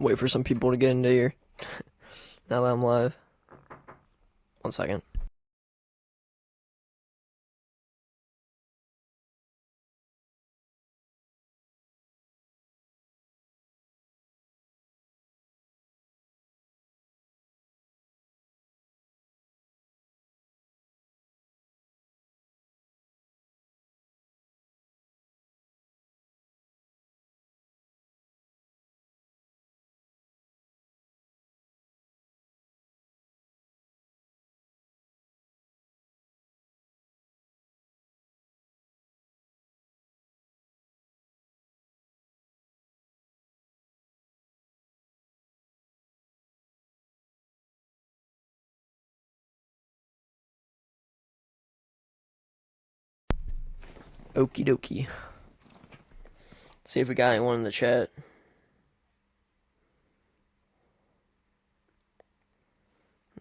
Wait for some people to get into here. Now that I'm live. 1 second. Okie dokie. See if we got anyone in the chat.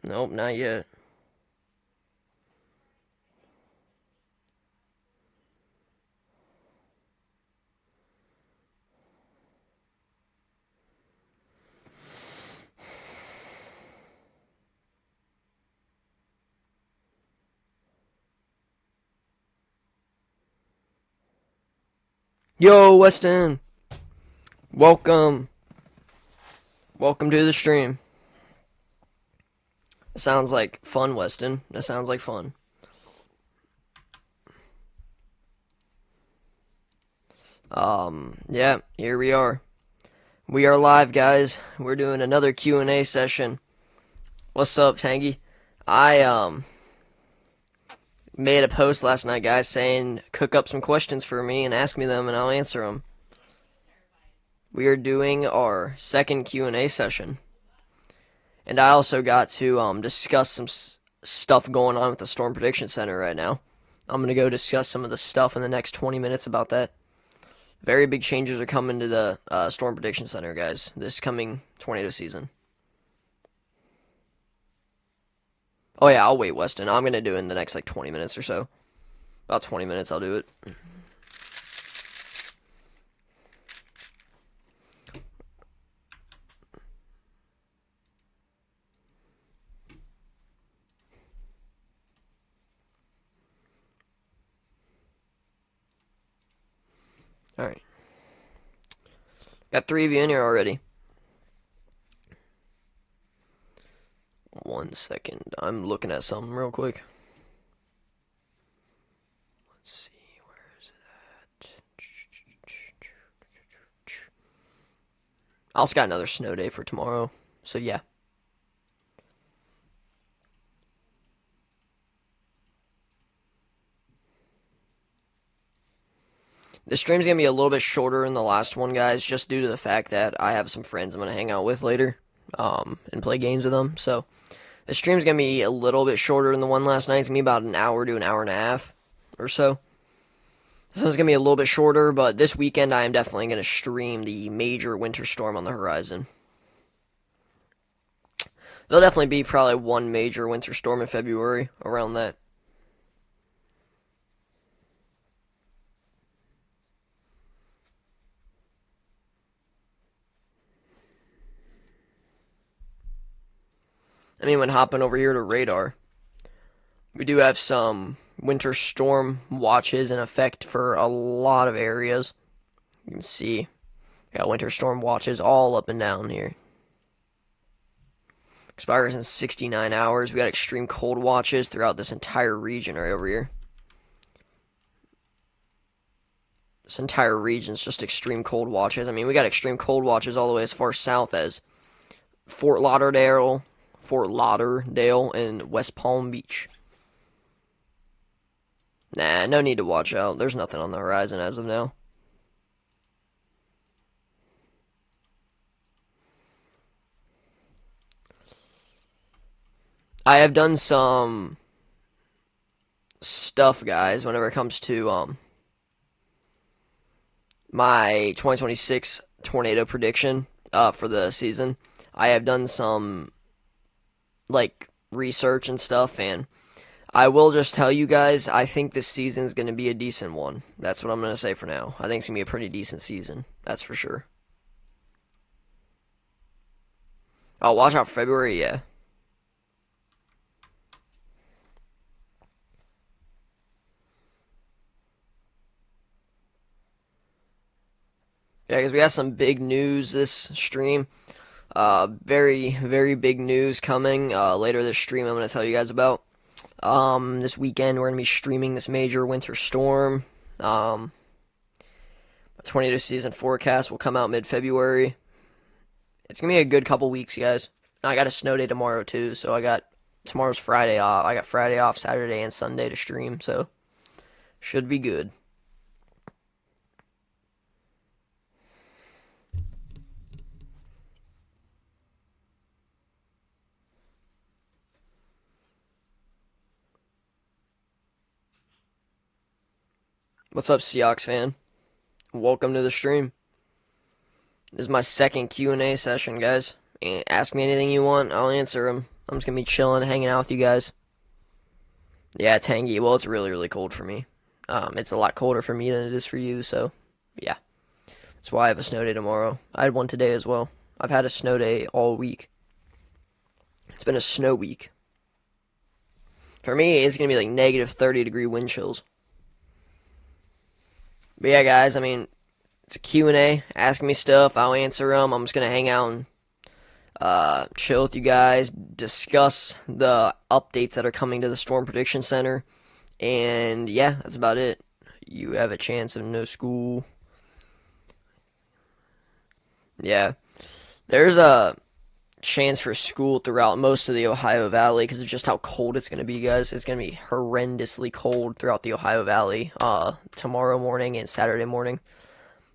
Nope, not yet. Yo, Weston! Welcome. Welcome to the stream. It sounds like fun, Weston. That sounds like fun. Yeah, here we are. We are live, guys. We're doing another Q&A session. What's up, Tangy? I made a post last night, guys, saying cook up some questions for me and ask me them, and I'll answer them. We are doing our second Q&A session, and I also got to discuss some stuff going on with the Storm Prediction Center right now. I'm gonna go discuss some of the stuff in the next 20 minutes about that. Very big changes are coming to the Storm Prediction Center, guys, this coming tornado season. Oh yeah, I'll wait, Weston. I'm gonna do it in the next like 20 minutes or so. About 20 minutes, I'll do it. Alright. Got 3 of you in here already. 1 second. I'm looking at something real quick. Let's see. Where is it at? I also got another snow day for tomorrow. So, yeah. This stream's going to be a little bit shorter than the last one, guys, just due to the fact that I have some friends I'm going to hang out with later and play games with them. So, the stream's going to be a little bit shorter than the one last night. It's going to be about an hour to an hour and a half or so. So it's going to be a little bit shorter, but this weekend I am definitely going to stream the major winter storm on the horizon. There'll definitely be probably one major winter storm in February, around that. I mean, when hopping over here to radar, we do have some winter storm watches in effect for a lot of areas. You can see, we got winter storm watches all up and down here. Expires in 69 hours. We got extreme cold watches throughout this entire region right over here. This entire region is just extreme cold watches. I mean, we got extreme cold watches all the way as far south as Fort Lauderdale, and West Palm Beach. Nah, no need to watch out. There's nothing on the horizon as of now. I have done some stuff, guys, whenever it comes to my 2026 tornado prediction for the season. I have done some like research and stuff, and I will just tell you guys, I think this season is going to be a decent one. That's what I'm going to say for now. I think it's going to be a pretty decent season. That's for sure. Oh, watch out for February, yeah. Yeah, because we got some big news this stream. Very, very big news coming later this stream I'm going to tell you guys about. This weekend we're going to be streaming this major winter storm. Tornado season forecast will come out mid-February. It's going to be a good couple weeks, guys. I got a snow day tomorrow, too, so tomorrow's Friday off. I got Friday off, Saturday, and Sunday to stream, so should be good. What's up, Seahawks fan? Welcome to the stream. This is my second Q&A session, guys. Ask me anything you want, I'll answer them. I'm just going to be chilling, hanging out with you guys. Yeah, Tangy. Well, it's really, really cold for me. It's a lot colder for me than it is for you, so yeah. That's why I have a snow day tomorrow. I had one today as well. I've had a snow day all week. It's been a snow week. For me, it's going to be like negative 30-degree wind chills. But yeah, guys, I mean, it's a Q&A. Ask me stuff. I'll answer them. I'm just going to hang out and chill with you guys, discuss the updates that are coming to the Storm Prediction Center. And yeah, that's about it. You have a chance of no school. Yeah. There's a chance for school throughout most of the Ohio Valley because of just how cold it's going to be, guys. It's going to be horrendously cold throughout the Ohio Valley tomorrow morning and Saturday morning.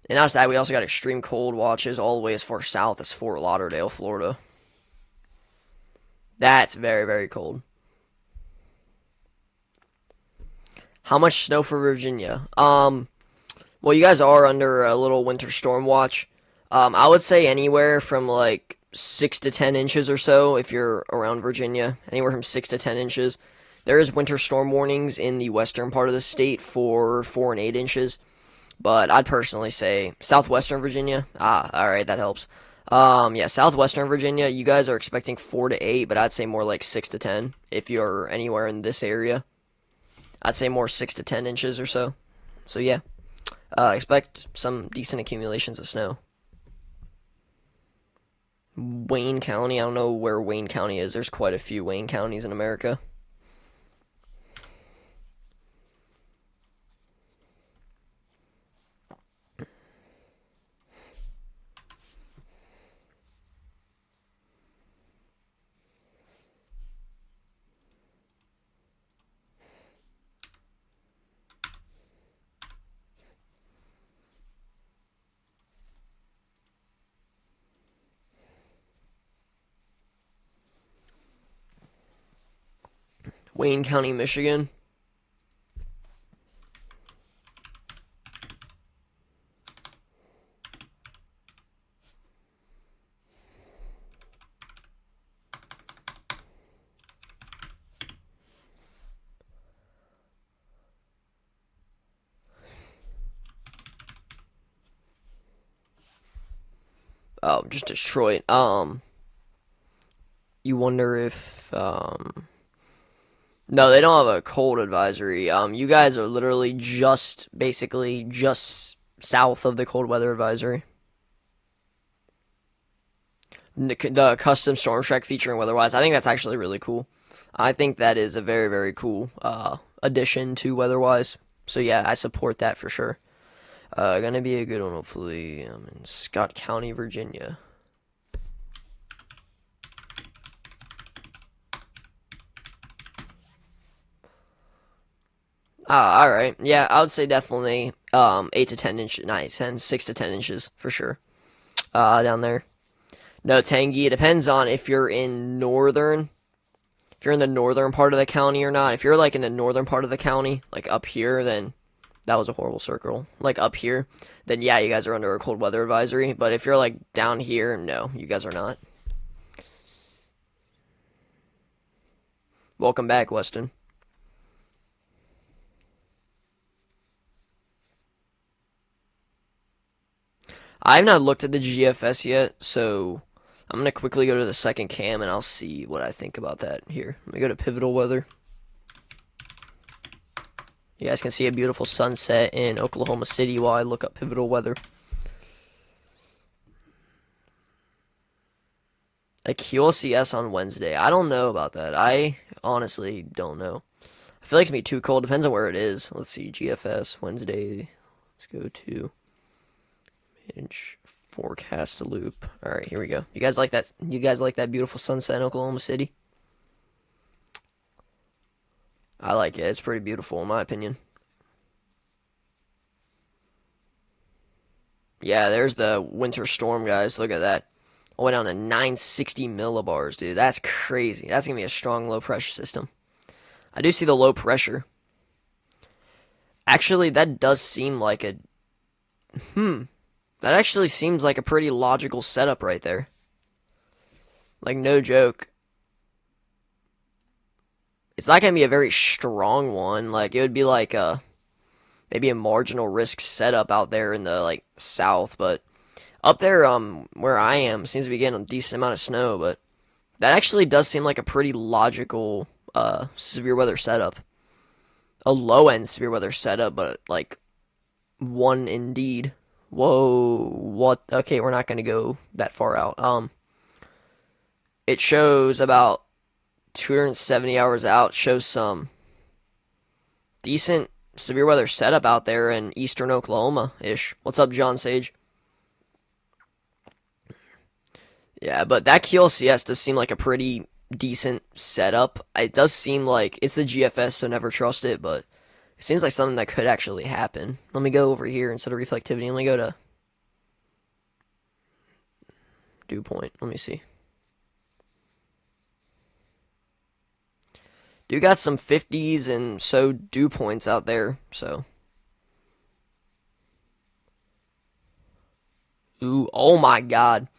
And not just that, we also got extreme cold watches all the way as far south as Fort Lauderdale, Florida. That's very, very cold. How much snow for Virginia? Well, you guys are under a little winter storm watch. I would say anywhere from like 6 to 10 inches or so if you're around Virginia. Anywhere from 6 to 10 inches. There is winter storm warnings in the western part of the state for 4 and 8 inches. But I'd personally say southwestern Virginia. Alright, that helps. Yeah, southwestern Virginia, you guys are expecting 4 to 8, but I'd say more like 6 to 10 if you're anywhere in this area. I'd say more 6 to 10 inches or so. So yeah, expect some decent accumulations of snow. Wayne County, I don't know where Wayne County is. There's quite a few Wayne counties in America. Wayne County, Michigan. Oh, just Detroit. You wonder if no, they don't have a cold advisory. You guys are literally basically just south of the cold weather advisory. The custom storm track featuring WeatherWise. I think that's actually really cool. I think that is a very, very cool addition to WeatherWise. So yeah, I support that for sure. Gonna be a good one, hopefully. In Scott County, Virginia. All right. Yeah, I would say definitely 8 to 10 inches, nice, 6 to 10 inches for sure. Down there. No, tangy. It depends on if you're in northern, if you're in the northern part of the county or not. If you're like in the northern part of the county, like up here, then that was a horrible circle. Like up here, then yeah, you guys are under a cold weather advisory. But if you're like down here, no, you guys are not. Welcome back, Weston. I've not looked at the GFS yet, so I'm gonna quickly go to the second cam and I'll see what I think about that here. Let me go to pivotal weather. You guys can see a beautiful sunset in Oklahoma City while I look up pivotal weather. A QLCS on Wednesday. I don't know about that. I honestly don't know. I feel like it's gonna be too cold. Depends on where it is. Let's see. GFS Wednesday. Let's go to inch forecast loop. All right, here we go. You guys like that? You guys like that beautiful sunset in Oklahoma City? I like it. It's pretty beautiful in my opinion. Yeah, there's the winter storm, guys. Look at that. I went down to 960 millibars, dude. That's crazy. That's gonna be a strong low pressure system. I do see the low pressure. Actually, that does seem like a that actually seems like a pretty logical setup right there. Like no joke. It's not gonna be a very strong one. Like it would be like a maybe a marginal risk setup out there in the like south, but up there where I am seems to be getting a decent amount of snow, but that actually does seem like a pretty logical severe weather setup. A low end severe weather setup, but like one indeed. Whoa, what? Okay, we're not going to go that far out. It shows about 270 hours out. Shows some decent severe weather setup out there in eastern Oklahoma ish. What's up, John Sage? Yeah, but that QLCS does seem like a pretty decent setup. It does seem like it's the GFS, so never trust it, but it seems like something that could actually happen. Let me go over here instead of reflectivity. Let me go to dew point. Let me see. Do got some 50s and so dew points out there, so. Ooh, oh my god.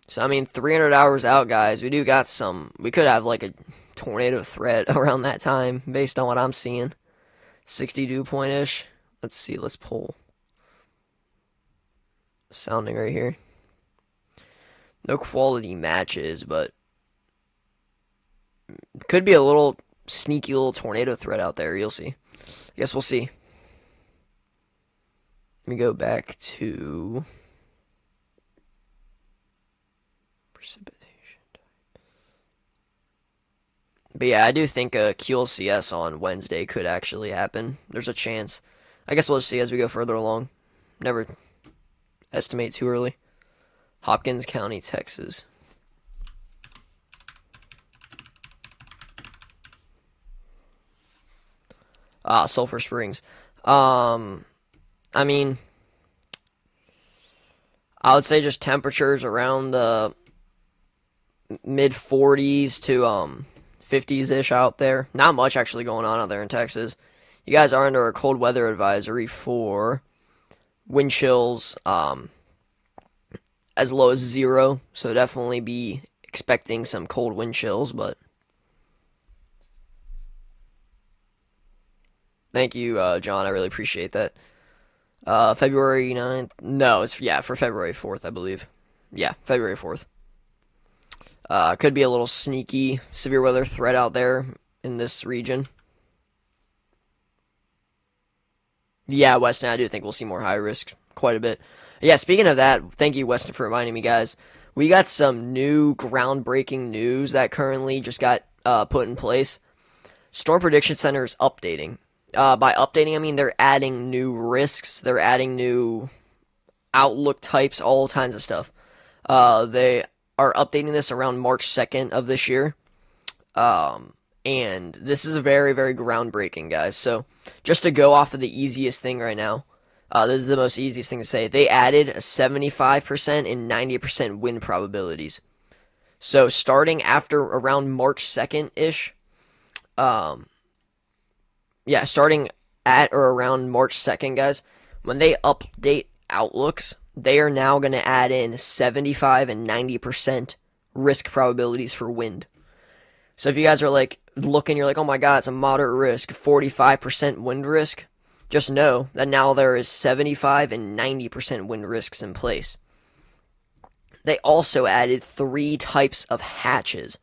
So, I mean, 300 hours out, guys. We do got some. We could have like a tornado threat around that time based on what I'm seeing. 60 dew point ish. Let's see. Let's pull. Sounding right here. No quality matches, but could be a little sneaky little tornado threat out there. You'll see. I guess we'll see. Let me go back to precipitation. But yeah, I do think a QLCS on Wednesday could actually happen. There's a chance. I guess we'll see as we go further along. Never estimate too early. Hopkins County, Texas. Sulphur Springs. I mean, I would say just temperatures around the mid 40s to 50s ish out there. Not much actually going on out there in Texas. You guys are under a cold weather advisory for wind chills as low as 0, so definitely be expecting some cold wind chills, but thank you, John. I really appreciate that. February 9th? No, it's, yeah, for February 4th, I believe. Yeah, February 4th. Could be a little sneaky severe weather threat out there in this region. Yeah, Weston, I do think we'll see more high risk quite a bit. Yeah, speaking of that, thank you, Weston, for reminding me, guys. We got some new groundbreaking news that currently just got put in place. Storm Prediction Center is updating. By updating, I mean they're adding new risks, they're adding new outlook types, all kinds of stuff. They are updating this around March 2nd of this year. And this is very, very groundbreaking, guys. So just to go off of the easiest thing right now, this is the most easiest thing to say. They added a 75% and 90% win probabilities. So starting after around March 2nd-ish, starting at or around March 2nd, guys, when they update outlooks, they are now going to add in 75 and 90% risk probabilities for wind. So if you guys are like looking, you're like, oh my god, it's a moderate risk, 45% wind risk, just know that now there is 75 and 90% wind risks in place. They also added 3 types of hatches.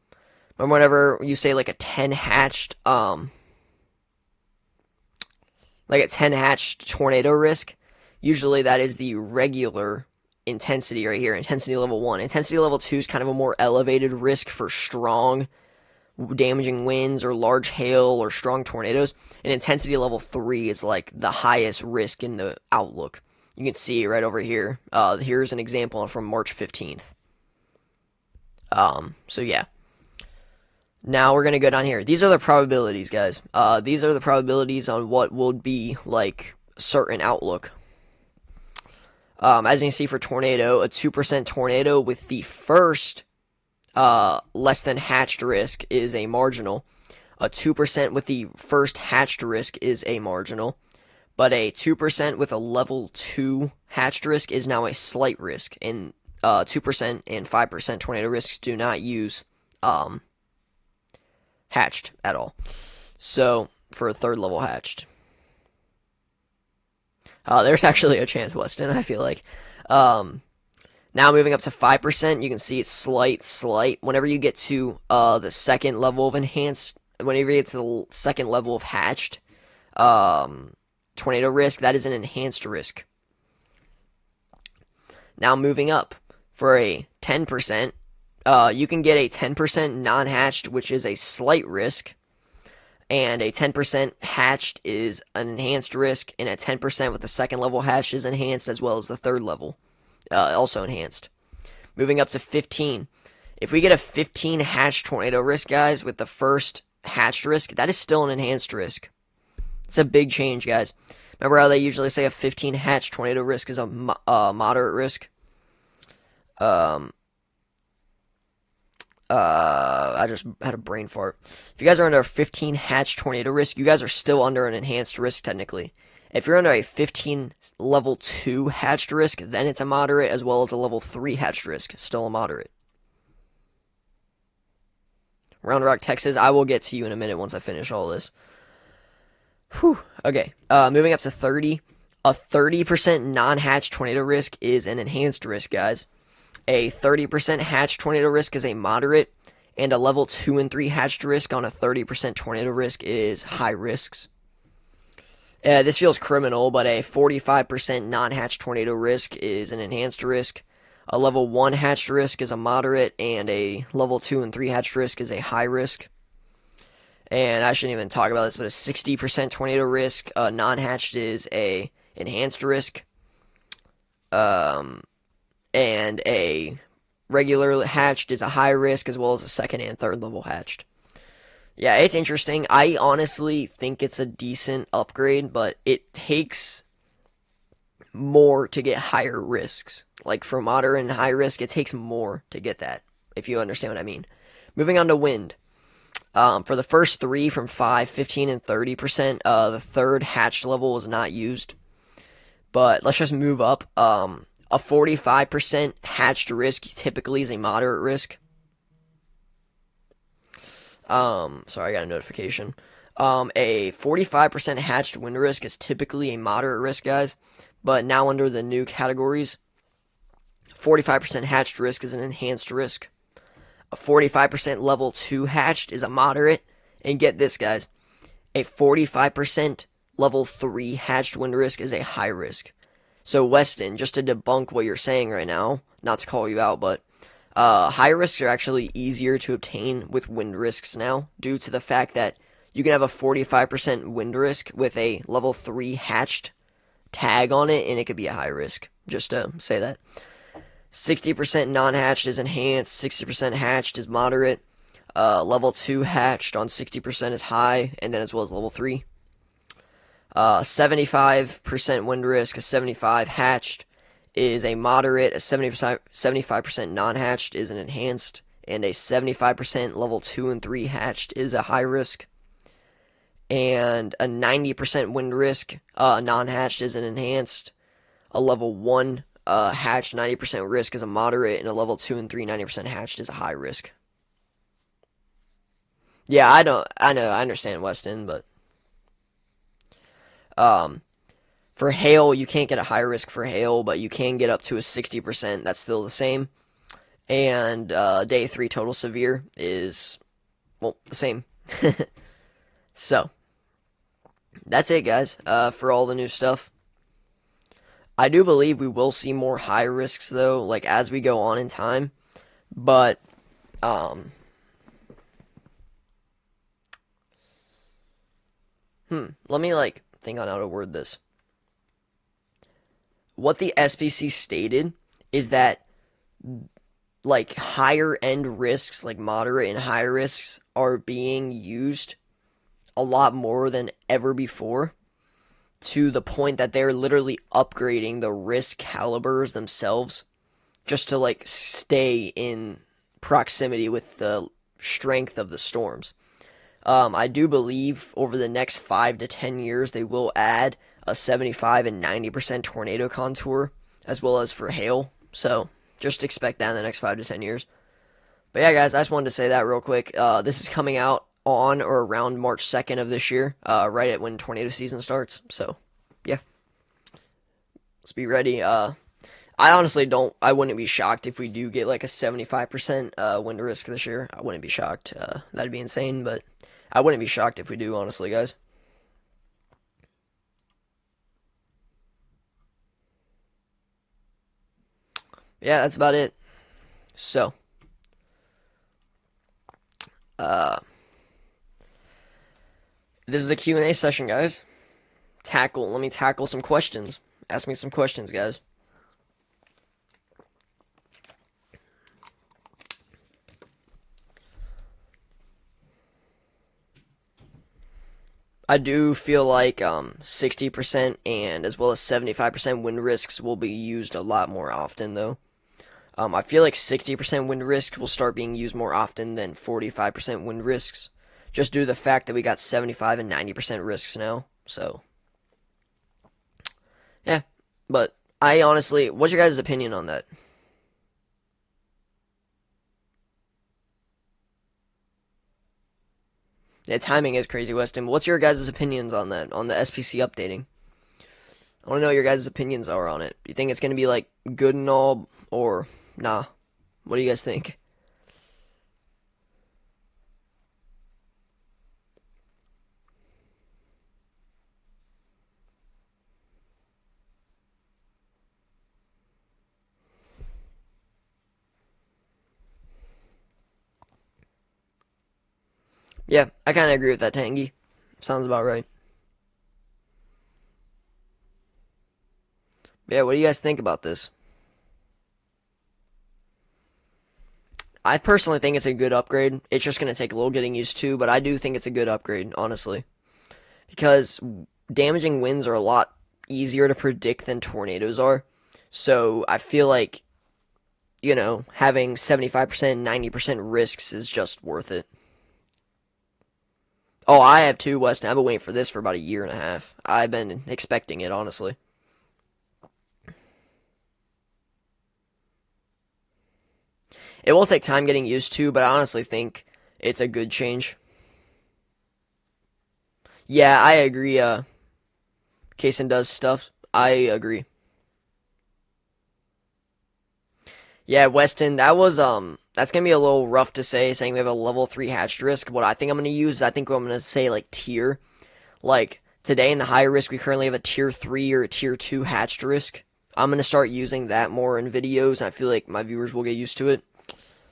Remember whenever you say like a 10 hatched tornado risk, usually that is the regular intensity right here, intensity level 1. Intensity level 2 is kind of a more elevated risk for strong damaging winds or large hail or strong tornadoes. And intensity level 3 is like the highest risk in the outlook. You can see right over here. Here's an example from March 15th. So yeah. Now we're going to go down here. These are the probabilities, guys. These are the probabilities on what will be like certain outlook. As you can see for tornado, a 2% tornado with the first less than hatched risk is a marginal. A 2% with the first hatched risk is a marginal. But a 2% with a level 2 hatched risk is now a slight risk. And 2% and 5% tornado risks do not use hatched at all. So, for a third level hatched. There's actually a chance, Weston, I feel like. Now moving up to 5%, you can see it's slight. Whenever you get to the second level of enhanced, whenever you get to the second level of hatched tornado risk, that is an enhanced risk. Now moving up, for a 10%, you can get a 10% non-hatched, which is a slight risk, and a 10% hatched is an enhanced risk, and a 10% with the second level hatched is enhanced, as well as the third level, also enhanced. Moving up to 15. If we get a 15 hatched tornado risk, guys, with the first hatched risk, that is still an enhanced risk. It's a big change, guys. Remember how they usually say a 15 hatched tornado risk is a moderate risk? I just had a brain fart. If you guys are under a 15 hatch tornado risk, you guys are still under an enhanced risk technically. If you're under a 15 level 2 hatched risk, then it's a moderate, as well as a level 3 hatched risk, still a moderate. Round Rock, Texas, I will get to you in a minute once I finish all this. Whew. Okay, moving up to 30. A 30% non-hatched tornado risk is an enhanced risk, guys. A 30% hatched tornado risk is a moderate, and a level 2 and 3 hatched risk on a 30% tornado risk is high risks. This feels criminal, but a 45% non-hatched tornado risk is an enhanced risk. A level 1 hatched risk is a moderate, and a level 2 and 3 hatched risk is a high risk. And I shouldn't even talk about this, but a 60% tornado risk non-hatched is a enhanced risk. And a regular hatched is a high risk, as well as a second and third level hatched. Yeah, it's interesting. I honestly think it's a decent upgrade, but it takes more to get higher risks. Like for moderate and high risk, it takes more to get that, if you understand what I mean. Moving on to wind. For the first 3 from 5, 15, and 30%, the third hatched level was not used. But let's just move up. A 45% hatched risk typically is a moderate risk. Sorry, I got a notification. A 45% hatched wind risk is typically a moderate risk, guys. But now under the new categories, 45% hatched risk is an enhanced risk. A 45% level 2 hatched is a moderate. And get this, guys. A 45% level 3 hatched wind risk is a high risk. So, Weston, just to debunk what you're saying right now, not to call you out, but high risks are actually easier to obtain with wind risks now, due to the fact that you can have a 45% wind risk with a level 3 hatched tag on it, and it could be a high risk, just to say that. 60% non-hatched is enhanced, 60% hatched is moderate. Level 2 hatched on 60% is high, and then as well as level 3. 75% wind risk, a 75 hatched is a moderate, a 75% non-hatched is an enhanced, and a 75% level 2 and 3 hatched is a high risk. And a 90% wind risk, non-hatched is an enhanced. A level 1 hatched 90% risk is a moderate, and a level 2 and 3 90% hatched is a high risk. Yeah, I understand Weston, but for hail, you can't get a high risk for hail, but you can get up to a 60%. That's still the same. And day 3 total severe is, well, the same. So, that's it, guys, for all the new stuff. I do believe we will see more high risks, though, like, as we go on in time. But, let me, like, think on how to word this. What the SPC stated is that, like, higher end risks, like moderate and high risks, are being used a lot more than ever before, to the point that they're literally upgrading the risk calibers themselves just to, like, stay in proximity with the strength of the storms. I do believe over the next 5 to 10 years they will add a 75 and 90% tornado contour, as well as for hail. So just expect that in the next 5 to 10 years. But yeah, guys, I just wanted to say that real quick. This is coming out on or around March 2nd of this year, right at when tornado season starts. So, yeah. Let's be ready. I honestly I wouldn't be shocked if we do get like a 75% wind risk this year. I wouldn't be shocked. That'd be insane, but I wouldn't be shocked if we do, honestly, guys. Yeah, that's about it. So, this is a Q&A session, guys. Let me tackle some questions. Ask me some questions, guys. I do feel like 60% and as well as 75% wind risks will be used a lot more often, though. I feel like 60% wind risks will start being used more often than 45% wind risks, just due to the fact that we got 75 and 90% risks now. So, yeah. But I honestly, what's your guys' opinion on that? Yeah, timing is crazy, Weston. What's your guys' opinions on that, on the SPC updating? I want to know what your guys' opinions are on it. Do you think it's going to be, like, good and all, or nah? What do you guys think? Yeah, I kind of agree with that, Tangy. Sounds about right. Yeah, what do you guys think about this? I personally think it's a good upgrade. It's just going to take a little getting used to, but I do think it's a good upgrade, honestly. Because damaging winds are a lot easier to predict than tornadoes are. So I feel like, having 75%, 90% risks is just worth it. Oh, I have too, Weston. I've been waiting for this for about a year and a half. I've been expecting it, honestly. It will take time getting used to, but I honestly think it's a good change. Yeah, I agree. Kaysen does stuff. I agree. Yeah, Weston, that's gonna be a little rough to say, saying we have a level 3 hatched risk. What I think I'm gonna use is I think I'm gonna say like tier. Like today in the high risk, we currently have a tier 3 or a tier 2 hatched risk. I'm gonna start using that more in videos, and I feel like my viewers will get used to it.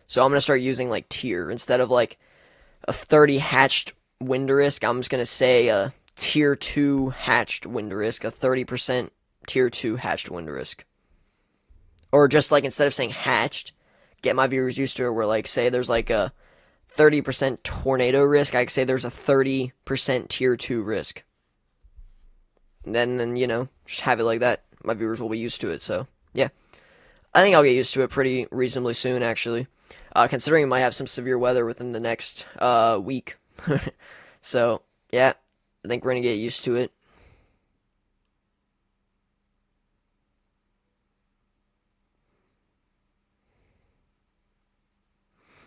So I'm gonna start using like tier instead of like a 30 hatched wind risk. I'm just gonna say a tier 2 hatched wind risk, a 30% tier 2 hatched wind risk. Or just like instead of saying hatched, get my viewers used to it where like say there's like a 30% tornado risk, I could say there's a 30% tier 2 risk. And then, you know, just have it like that. My viewers will be used to it, so, yeah. I think I'll get used to it pretty reasonably soon, actually. Considering we might have some severe weather within the next week. So, yeah, I think we're going to get used to it.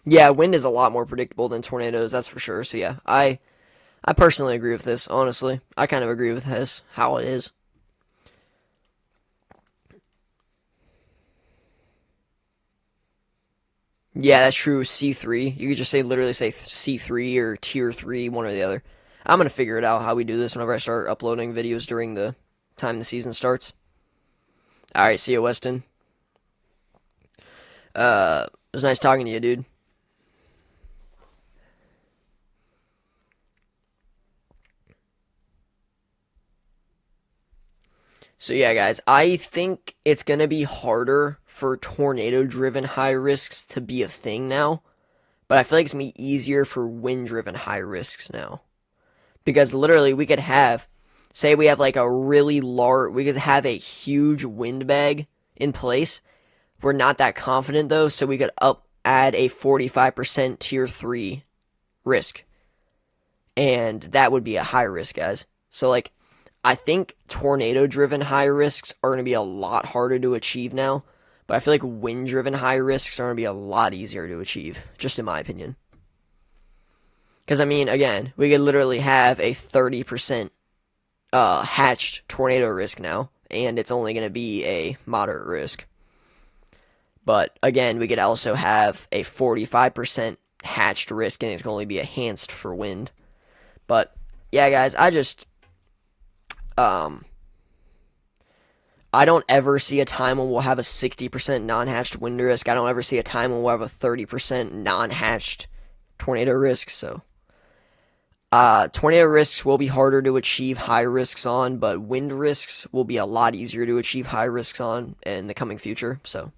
Yeah, wind is a lot more predictable than tornadoes, that's for sure. So, yeah, I personally agree with this, honestly. I kind of agree with this, how it is. Yeah, that's true. C3. You could just say literally say C3 or tier 3, one or the other. I'm going to figure it out how we do this whenever I start uploading videos during the time the season starts. All right, see you, Weston. It was nice talking to you, dude. So yeah, guys, I think it's going to be harder for tornado-driven high risks to be a thing now, but I feel like it's going to be easier for wind-driven high risks now. Because literally we could have, say we have like a really large, we could have a huge wind bag in place. We're not that confident though, so we could add a 45% tier 3 risk. And that would be a high risk, guys. So like, I think tornado-driven high risks are going to be a lot harder to achieve now, but I feel like wind-driven high risks are going to be a lot easier to achieve, just in my opinion. Because, I mean, again, we could literally have a 30% hatched tornado risk now, and it's only going to be a moderate risk. But, again, we could also have a 45% hatched risk, and it can only be enhanced for wind. But, yeah, guys, I don't ever see a time when we'll have a 60% non-hatched wind risk. I don't ever see a time when we'll have a 30% non-hatched tornado risk. So, tornado risks will be harder to achieve high risks on, but wind risks will be a lot easier to achieve high risks on in the coming future. So,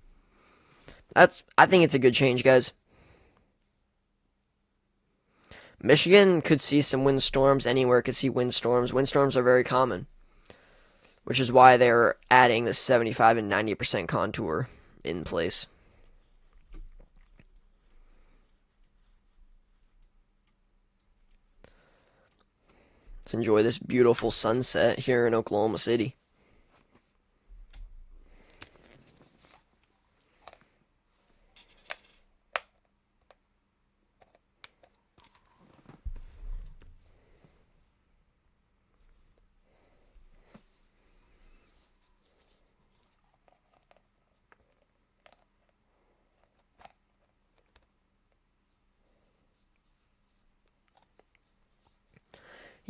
I think it's a good change, guys. Michigan could see some windstorms. Anywhere could see windstorms. Windstorms are very common, which is why they're adding the 75 and 90% contour in place. Let's enjoy this beautiful sunset here in Oklahoma City.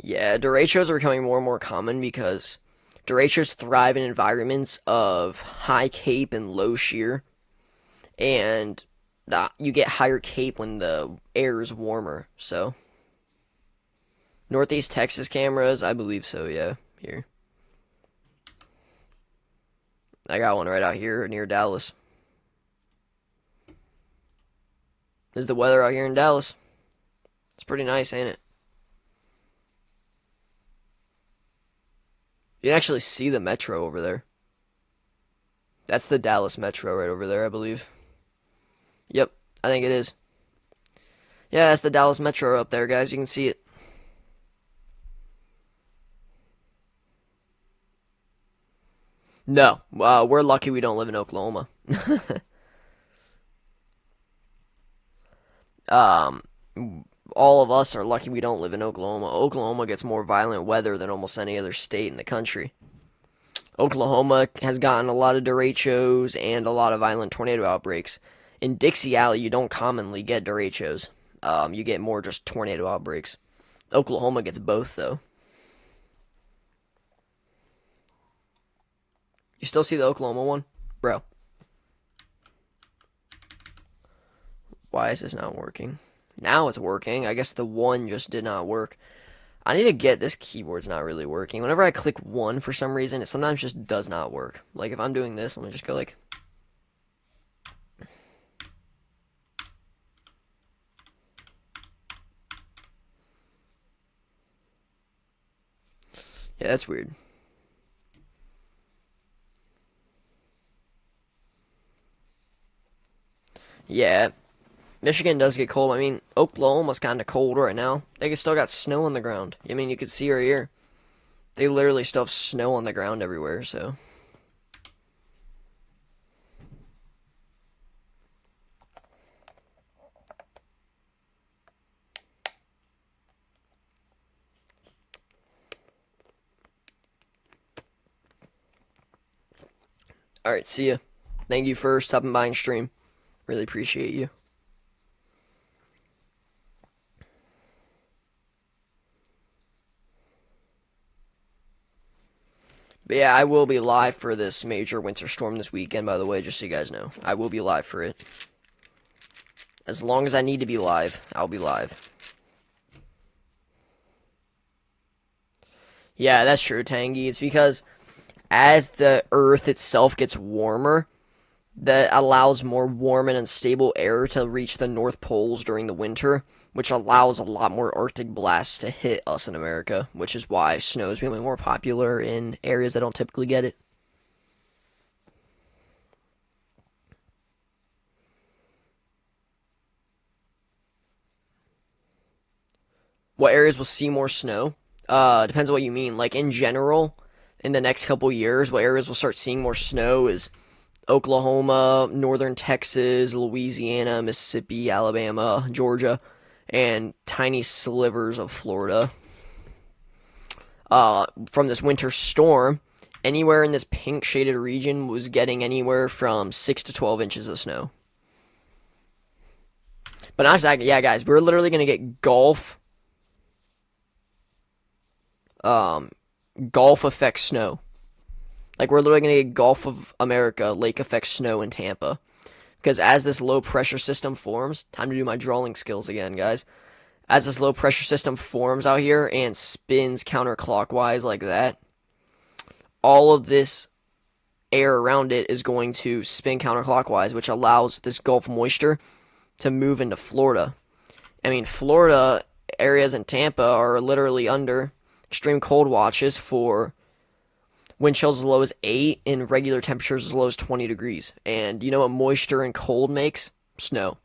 Yeah, derechos are becoming more and more common because derechos thrive in environments of high cape and low shear, and you get higher cape when the air is warmer. So, Northeast Texas cameras, I believe so, yeah, here. I got one right out here near Dallas. This is the weather out here in Dallas. It's pretty nice, ain't it? You can actually see the metro over there. That's the Dallas Metro right over there, I believe. Yep, I think it is. Yeah, that's the Dallas Metro up there, guys. You can see it. No, we're lucky we don't live in Oklahoma. um, all of us are lucky we don't live in Oklahoma. Oklahoma gets more violent weather than almost any other state in the country. Oklahoma has gotten a lot of derechos and a lot of violent tornado outbreaks. In Dixie Alley, you don't commonly get derechos. You get more just tornado outbreaks. Oklahoma gets both, though. You still see the Oklahoma one? Bro. Why is this not working? Now it's working. I guess the one just did not work. I need to get this keyboard's not really working. Whenever I click one for some reason, it sometimes just does not work. Like if I'm doing this, let me just go like. Yeah, that's weird. Yeah, Michigan does get cold. I mean, Oklahoma's kind of cold right now. They still got snow on the ground. I mean, you could see right here. They literally still have snow on the ground everywhere, so. Alright, see ya. Thank you for stopping by and stream. Really appreciate you. But yeah, I will be live for this major winter storm this weekend, by the way, just so you guys know. I will be live for it. As long as I need to be live, I'll be live. Yeah, that's true, Tangy. It's because as the Earth itself gets warmer, that allows more warm and unstable air to reach the North Poles during the winter, which allows a lot more Arctic blasts to hit us in America, which is why snow is becoming more popular in areas that don't typically get it. What areas will see more snow? Depends on what you mean. Like in general, in the next couple years, what areas will start seeing more snow is Oklahoma, northern Texas, Louisiana, Mississippi, Alabama, Georgia, and tiny slivers of Florida. From this winter storm, anywhere in this pink shaded region was getting anywhere from 6 to 12 inches of snow. But not exactly, yeah, guys, we're literally going to get um, Gulf effect snow. Like, we're literally going to get Gulf of America lake effect snow in Tampa. Because as this low pressure system forms, time to do my drawing skills again, guys. As this low pressure system forms out here and spins counterclockwise like that, all of this air around it is going to spin counterclockwise, which allows this Gulf moisture to move into Florida. I mean, Florida areas in Tampa are literally under extreme cold watches for wind chills as low as 8 and regular temperatures as low as 20 degrees. And you know what moisture and cold makes? Snow.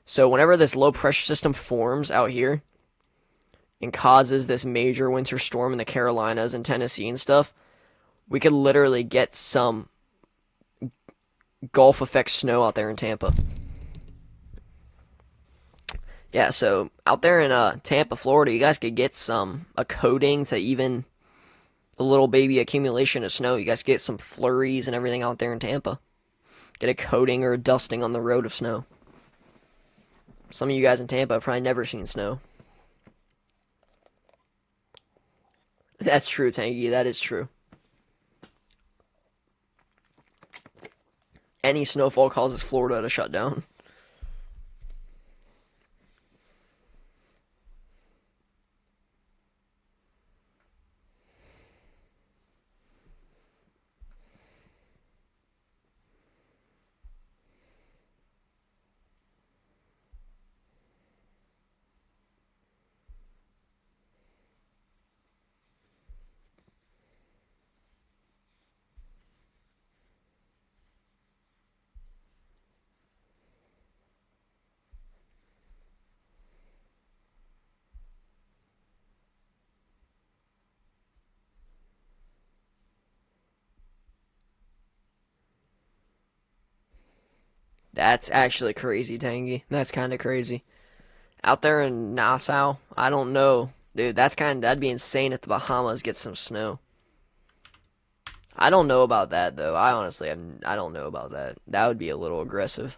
So whenever this low pressure system forms out here and causes this major winter storm in the Carolinas and Tennessee and stuff, we could literally get some Gulf effect snow out there in Tampa. Yeah, so out there in Tampa, Florida, you guys could get a coating to even a little baby accumulation of snow. You guys get some flurries and everything out there in Tampa. Get a coating or a dusting on the road of snow. Some of you guys in Tampa have probably never seen snow. That's true, Tangy. That is true. Any snowfall causes Florida to shut down. That's actually crazy, Tangy. That's kind of crazy. Out there in Nassau, I don't know. Dude, that'd be insane if the Bahamas get some snow. I don't know about that though. I honestly, I don't know about that. That would be a little aggressive.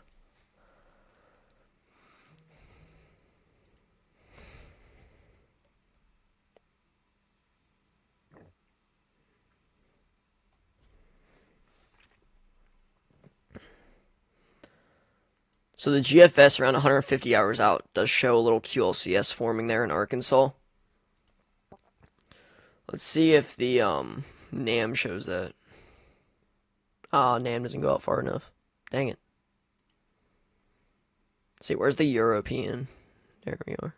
So the GFS around 150 hours out does show a little QLCS forming there in Arkansas. Let's see if the NAM shows that. Oh, NAM doesn't go out far enough. Dang it. Let's see, where's the European? There we are.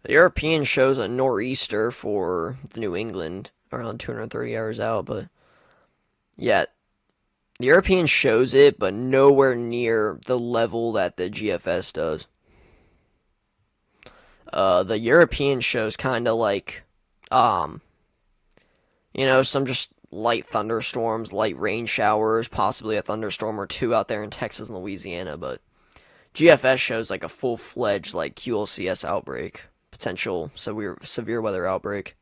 The European shows a nor'easter for the New England around 230 hours out, but yeah, the European shows it, but nowhere near the level that the GFS does. The European shows kind of like, um, some just light thunderstorms, light rain showers, possibly a thunderstorm or two out there in Texas and Louisiana, but GFS shows like a full-fledged like QLCS outbreak, potential severe weather outbreak.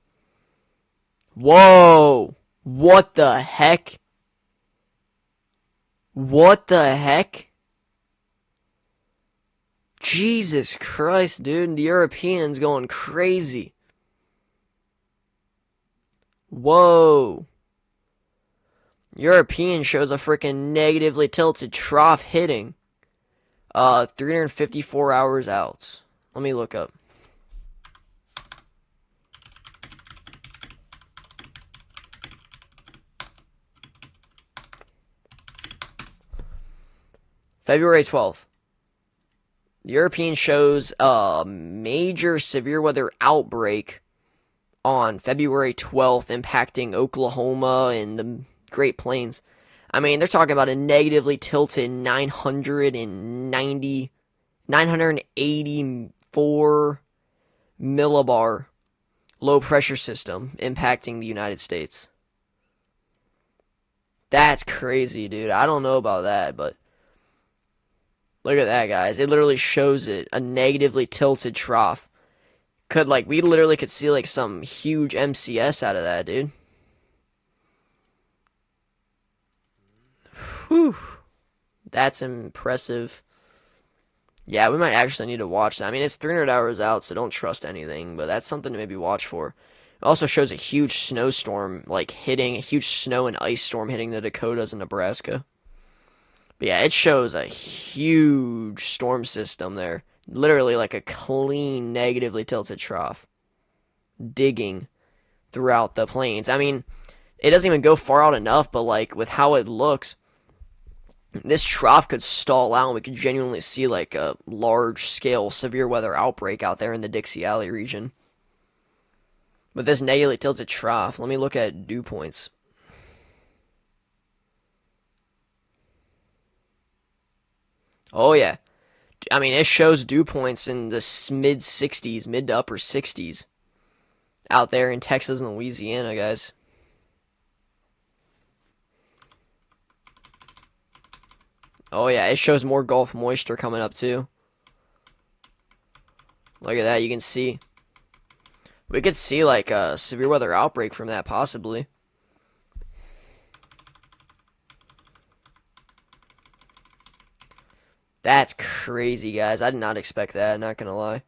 Whoa! What the heck? What the heck? Jesus Christ, dude, the Europeans going crazy. Whoa. European shows a freaking negatively tilted trough hitting 354 hours out. Let me look up. February 12th. The European shows a major severe weather outbreak on February 12th impacting Oklahoma and the Great Plains. I mean, they're talking about a negatively tilted 984 millibar low pressure system impacting the United States. That's crazy, dude. I don't know about that, but look at that, guys. It literally shows it, a negatively tilted trough. We literally could see like some huge MCS out of that, dude. Whew. That's impressive. Yeah, we might actually need to watch that. I mean, it's 300 hours out, so don't trust anything, but that's something to maybe watch for. It also shows a huge snowstorm, like hitting, a huge snow and ice storm hitting the Dakotas and Nebraska. But yeah, it shows a huge storm system there. Literally like a clean, negatively tilted trough. Digging throughout the plains. I mean, it doesn't even go far out enough, but like with how it looks, this trough could stall out and we could genuinely see like a large scale severe weather outbreak out there in the Dixie Alley region. With this negatively tilted trough, let me look at dew points. Oh yeah. I mean, it shows dew points in the mid 60s, mid to upper 60s out there in Texas and Louisiana, guys. Oh yeah, it shows more Gulf moisture coming up too. Look at that, you can see. We could see like a severe weather outbreak from that possibly. That's crazy, guys. I did not expect that, not gonna lie.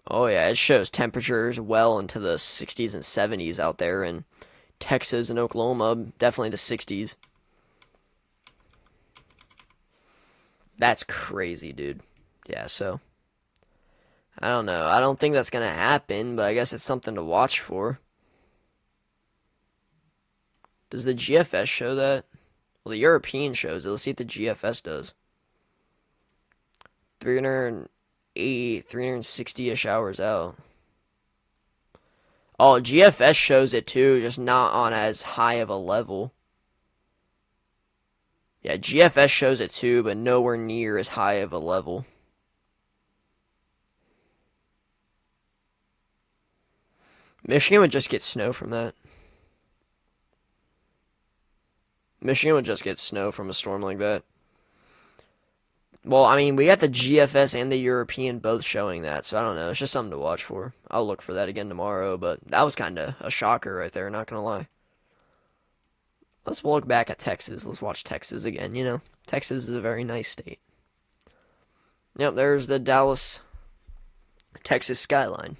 Oh yeah, it shows temperatures well into the 60s and 70s out there in Texas and Oklahoma, definitely the 60s. That's crazy, dude. Yeah, so I don't know. I don't think that's gonna happen, but I guess it's something to watch for. Does the GFS show that? Well, the European shows it. Let's see if the GFS does. 380, 360-ish hours out. Oh, GFS shows it too, just not on as high of a level. Yeah, GFS shows it too, but nowhere near as high of a level. Michigan would just get snow from that. Michigan would just get snow from a storm like that. Well, I mean, we got the GFS and the European both showing that, so I don't know. It's just something to watch for. I'll look for that again tomorrow, but that was kind of a shocker right there, not gonna lie. Let's look back at Texas. Let's watch Texas again, you know. Texas is a very nice state. Yep, there's the Dallas, Texas skyline.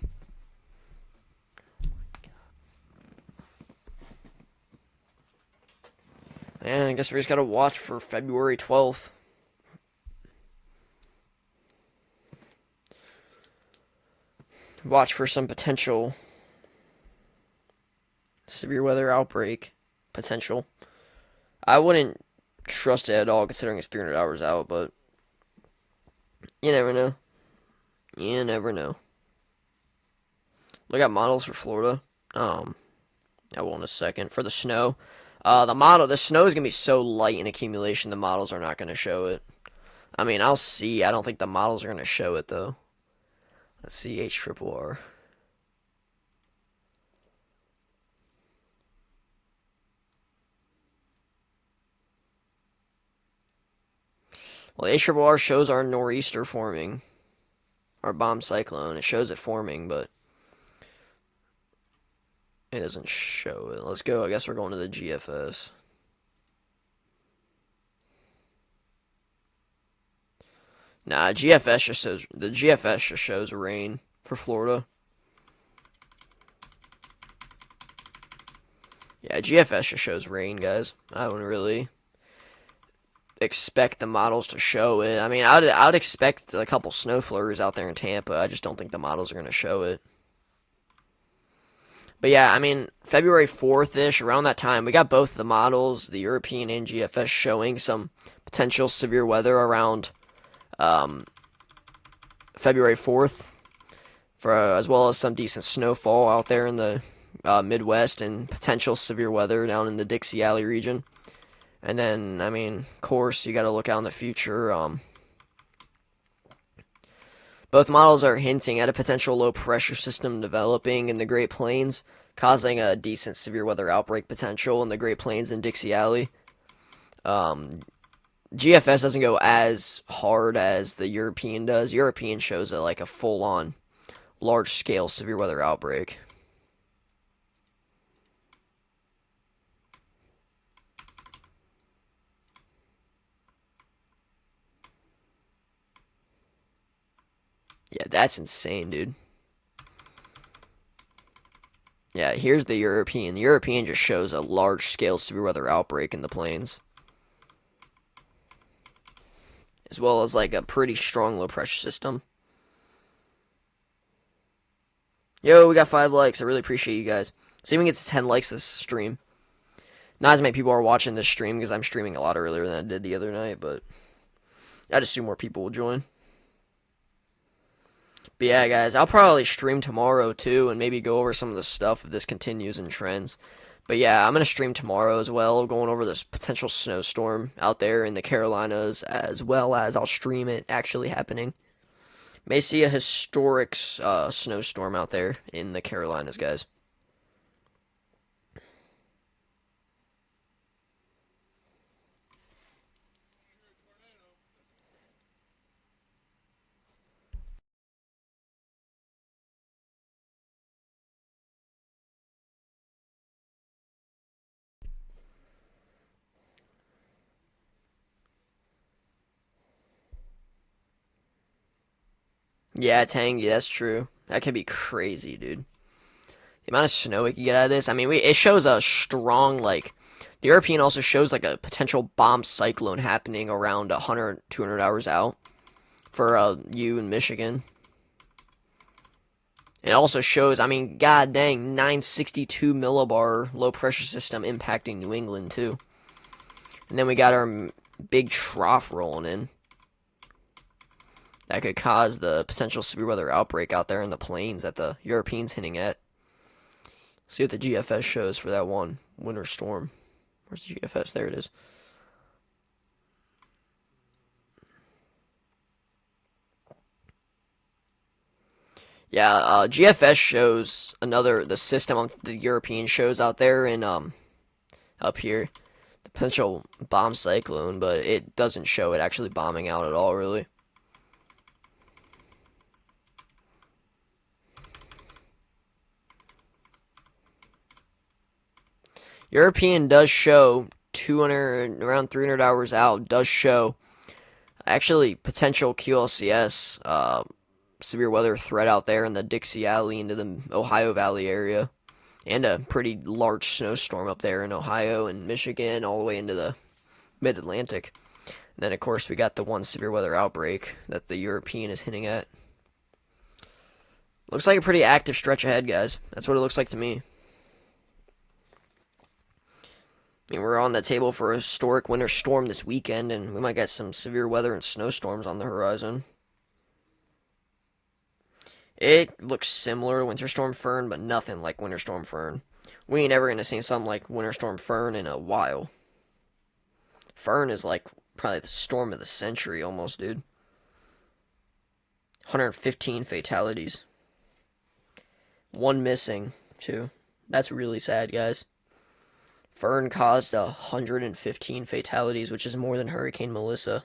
And I guess we just gotta watch for February 12th. Watch for some potential severe weather outbreak potential. I wouldn't trust it at all considering it's 300 hours out, but you never know. You never know. Look at models for Florida. Um, I will in a second. For the snow, the snow is gonna be so light in accumulation, the models are not gonna show it. I mean, I'll see. I don't think the models are gonna show it though. Let's see, H triple R. Well, H triple R shows our nor'easter forming, our bomb cyclone. It shows it forming, but it doesn't show it. Let's go. I guess we're going to the GFS. Nah, GFS just shows rain for Florida. Yeah, GFS just shows rain, guys. I wouldn't really expect the models to show it. I mean, I'd expect a couple snow flurries out there in Tampa. I just don't think the models are going to show it. But yeah, I mean, February 4th-ish, around that time, we got both the models, the European and GFS, showing some potential severe weather around um, February 4th, as well as some decent snowfall out there in the Midwest and potential severe weather down in the Dixie Alley region. And then, I mean, of course, you got to look out in the future. Both models are hinting at a potential low pressure system developing in the Great Plains, causing a decent severe weather outbreak potential in the Great Plains and Dixie Alley. GFS doesn't go as hard as the European does. European shows like a full on large scale severe weather outbreak. Yeah, that's insane, dude. Yeah, here's the European. The European just shows a large scale severe weather outbreak in the plains, as well as like a pretty strong low pressure system. Yo, we got 5 likes. I really appreciate you guys. See if we can get to 10 likes this stream. Not as many people are watching this stream because I'm streaming a lot earlier than I did the other night, but I'd assume more people will join. But yeah, guys, I'll probably stream tomorrow too and maybe go over some of the stuff if this continues in trends. But yeah, I'm going to stream tomorrow as well, going over this potential snowstorm out there in the Carolinas, as well as I'll stream it actually happening. May see a historic snowstorm out there in the Carolinas, guys. Yeah, Tangy, that's true. That could be crazy, dude. The amount of snow we could get out of this. I mean, it shows a strong, like, the European also shows, like, a potential bomb cyclone happening around 100, 200 hours out for you in Michigan. It also shows, I mean, god dang, 962 millibar low pressure system impacting New England, too. And then we got our big trough rolling in. That could cause the potential severe weather outbreak out there in the plains that the Europeans hinting at. See what the GFS shows for that one winter storm. Where's the GFS? There it is. Yeah, GFS shows the system the European shows out there in up here, the potential bomb cyclone, but it doesn't show it actually bombing out at all, really. European does show 200, around 300 hours out, does show actually potential QLCS severe weather threat out there in the Dixie Alley into the Ohio Valley area, and a pretty large snowstorm up there in Ohio and Michigan, all the way into the mid-Atlantic. And then, of course, we got the one severe weather outbreak that the European is hinting at. Looks like a pretty active stretch ahead, guys. That's what it looks like to me. mean, we're on the table for a historic winter storm this weekend, and we might get some severe weather and snowstorms on the horizon. It looks similar to Winter Storm Fern, but nothing like Winter Storm Fern. We ain't ever gonna see something like Winter Storm Fern in a while. Fern is like probably the storm of the century almost, dude. 115 fatalities. One missing, too. That's really sad, guys. Fern caused 115 fatalities, which is more than Hurricane Melissa.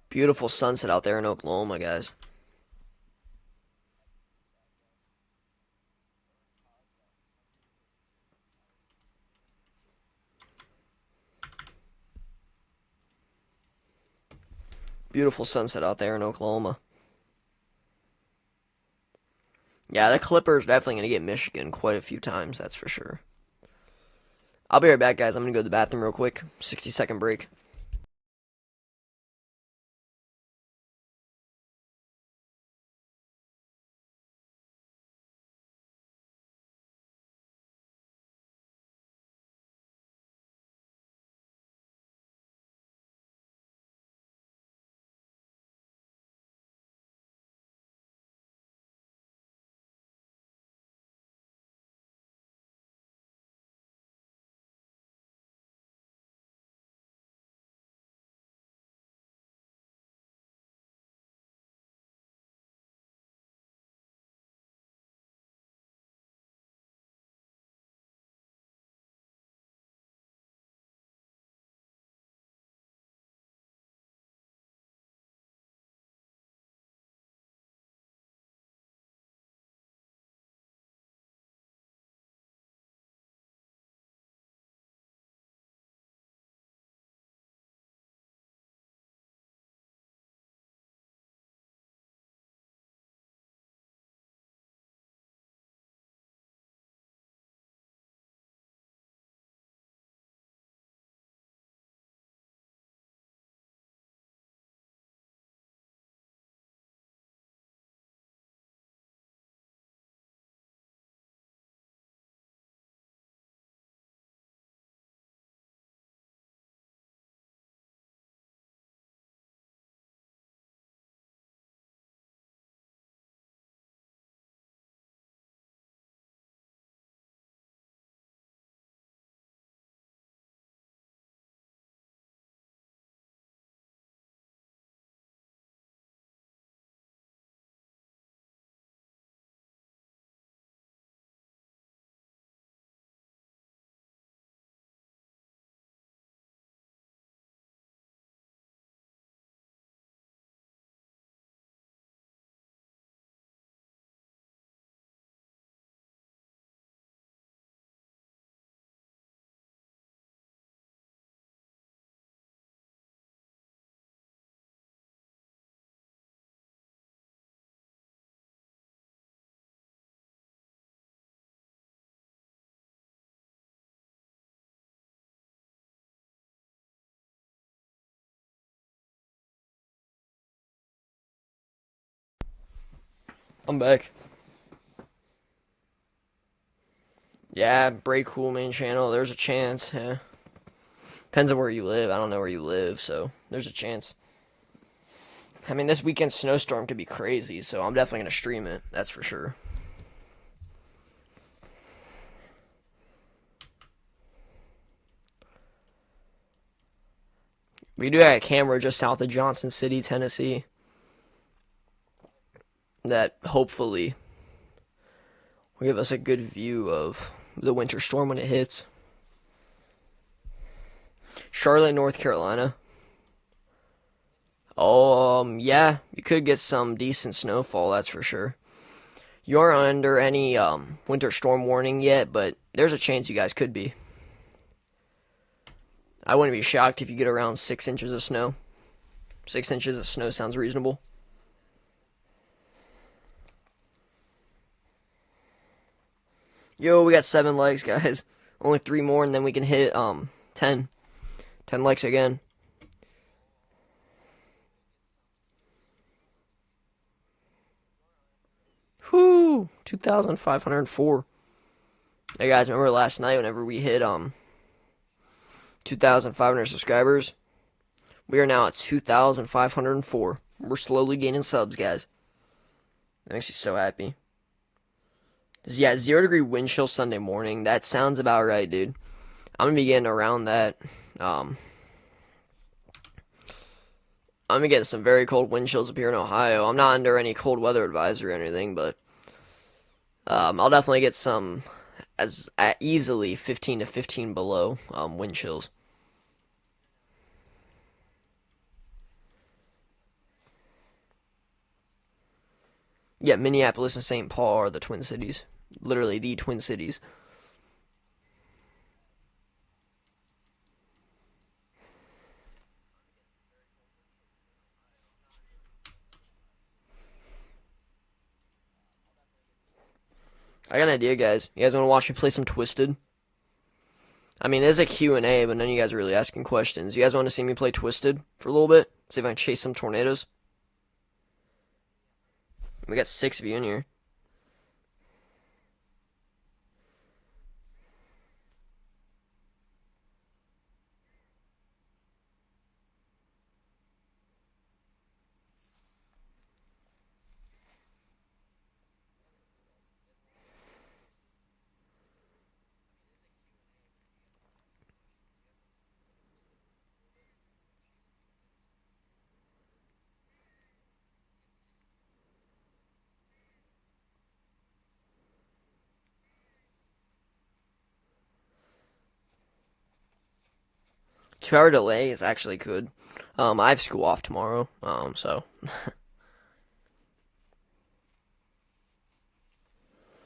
Beautiful sunset out there in Oklahoma, guys. Beautiful sunset out there in Oklahoma. Yeah, the Clippers definitely going to get Michigan quite a few times, that's for sure. I'll be right back, guys. I'm going to go to the bathroom real quick. 60-second break. I'm back. Yeah, break cool main channel. There's a chance. Yeah. Depends on where you live. I don't know where you live, so there's a chance. I mean, this weekend's snowstorm could be crazy, so I'm definitely going to stream it. That's for sure. We do have a camera just south of Johnson City, Tennessee, that hopefully will give us a good view of the winter storm when it hits. Charlotte, North Carolina. Yeah, you could get some decent snowfall, that's for sure. You aren't under any winter storm warning yet, but there's a chance you guys could be. I wouldn't be shocked if you get around 6 inches of snow. 6 inches of snow sounds reasonable. Yo, we got 7 likes, guys. Only 3 more, and then we can hit 10. 10 likes again. Whoo! 2,504. Hey guys, remember last night whenever we hit 2,500 subscribers? We are now at 2,504. We're slowly gaining subs, guys. That makes me so happy. Yeah, 0-degree wind chill Sunday morning. That sounds about right, dude. I'm gonna be getting around that. I'm gonna get some very cold wind chills up here in Ohio. I'm not under any cold weather advisory or anything, but I'll definitely get some as easily 15 to 15 below wind chills. Yeah, Minneapolis and St. Paul are the Twin Cities. Literally the Twin Cities. I got an idea, guys. You guys want to watch me play some Twisted? I mean, it is a Q&A, but none of you guys are really asking questions. You guys want to see me play Twisted for a little bit? See if I can chase some tornadoes? We got 6 of you in here. Two-hour delay is actually good. I have school off tomorrow, so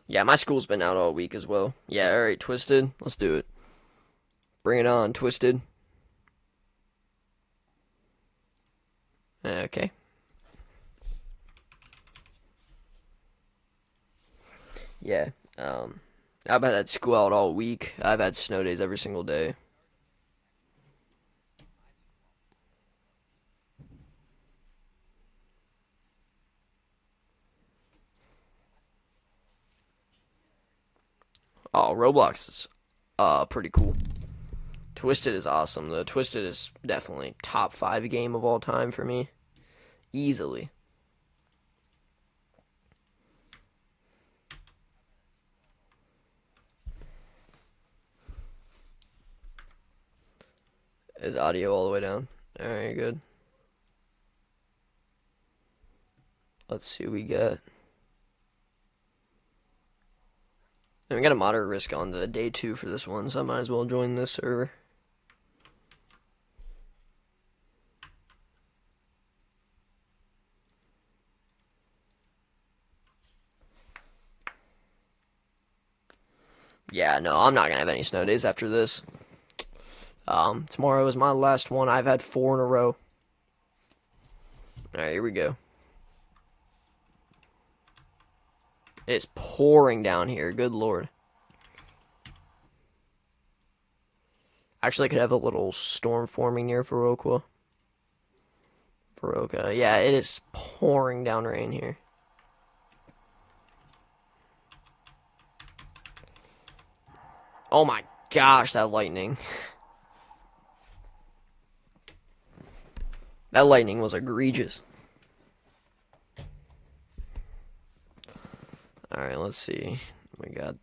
yeah, my school's been out all week as well. Yeah, all right, Twisted, let's do it. Bring it on, Twisted. Okay. Yeah. I've had school out all week. I've had snow days every single day. Oh, Roblox is pretty cool. Twisted is awesome. The Twisted is definitely top 5 game of all time for me. Easily. Is audio all the way down? Alright, good. Let's see what we got. And we got a moderate risk on the day 2 for this one, so I might as well join this server. Yeah, no, I'm not gonna have any snow days after this. Tomorrow is my last one. I've had 4 in a row. Alright, here we go. It's pouring down here. Good lord. Actually, I could have a little storm forming near Viroqua. Yeah, it is pouring down rain here. Oh my gosh, that lightning. That lightning was egregious. Alright, let's see. We got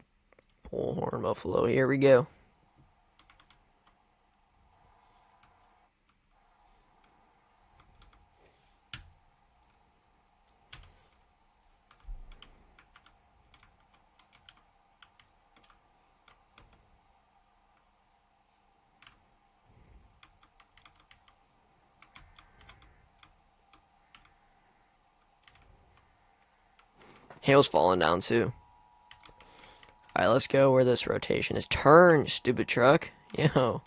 Bullhorn Buffalo. Here we go. Hail's falling down too. Alright, let's go where this rotation is. Turn, stupid truck. Yo.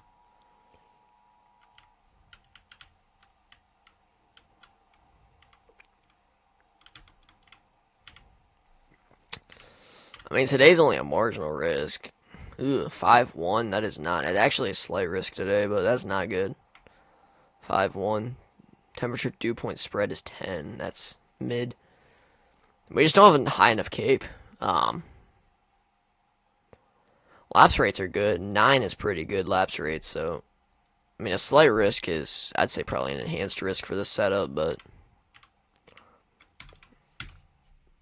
I mean, today's only a marginal risk. Ooh, 5-1. That is not. It's actually a slight risk today, but that's not good. 5-1. Temperature dew point spread is 10. That's mid. We just don't have a high enough cape. Lapse rates are good. 9 is pretty good lapse rate, so I mean a slight risk is I'd say probably an enhanced risk for this setup, but